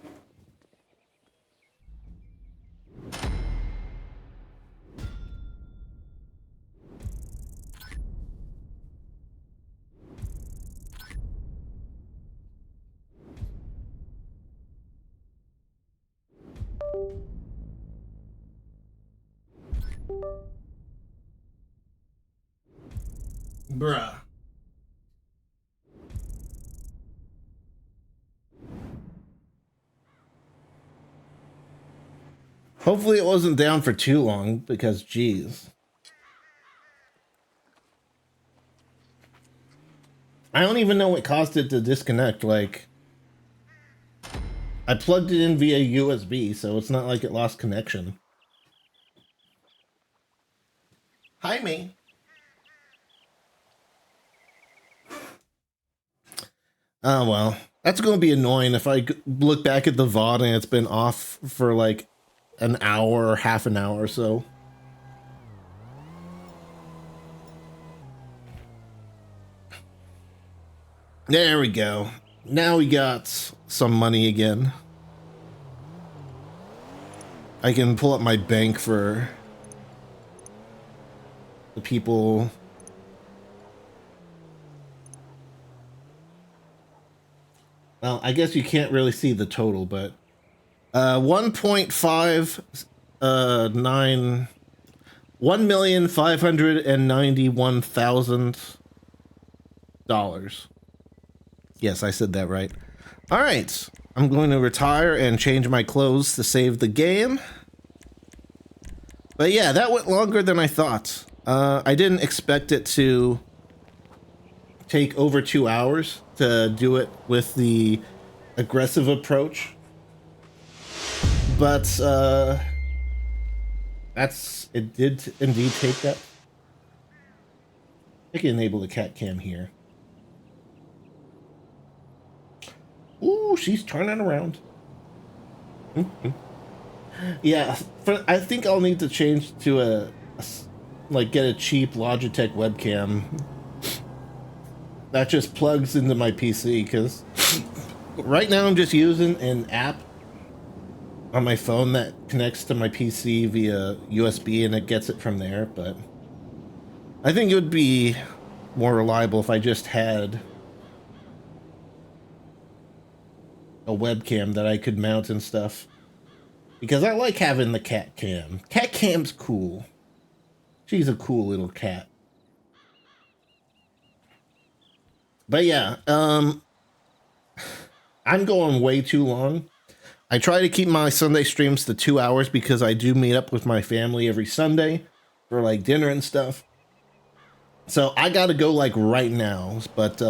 Bruh. Hopefully it wasn't down for too long, because geez. I don't even know what caused it to disconnect, like... I plugged it in via USB, so it's not like it lost connection. Hi, me. Oh, well. That's going to be annoying if I look back at the VOD and it's been off for like an hour or half an hour or so. There we go. Now we got some money again. I can pull up my bank for the people. Well, I guess you can't really see the total, but 1,591,000 Yes, I said that right. All right, I'm going to retire and change my clothes to save the game. But yeah, that went longer than I thought. I didn't expect it to take over 2 hours to do it with the aggressive approach. But it did indeed take that. I can enable the cat cam here. Ooh, she's turning around. Yeah, I think I'll need to change to get a cheap Logitech webcam that just plugs into my PC, because right now I'm just using an app on my phone that connects to my PC via USB and it gets it from there, but I think it would be more reliable if I just had a webcam that I could mount and stuff. Because I like having the cat cam. Cat cam's cool. She's a cool little cat. But yeah, I'm going way too long. I try to keep my Sunday streams to 2 hours because I do meet up with my family every Sunday for like dinner and stuff. So I gotta go like right now. But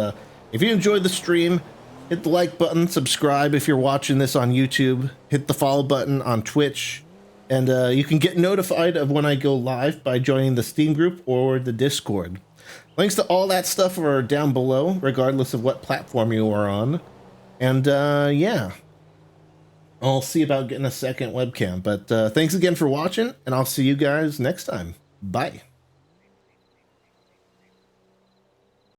if you enjoyed the stream, hit the like button, subscribe if you're watching this on YouTube, hit the follow button on Twitch, and you can get notified of when I go live by joining the Steam group or the Discord. Links to all that stuff are down below, regardless of what platform you are on. And yeah, I'll see about getting a second webcam. But thanks again for watching, and I'll see you guys next time. Bye.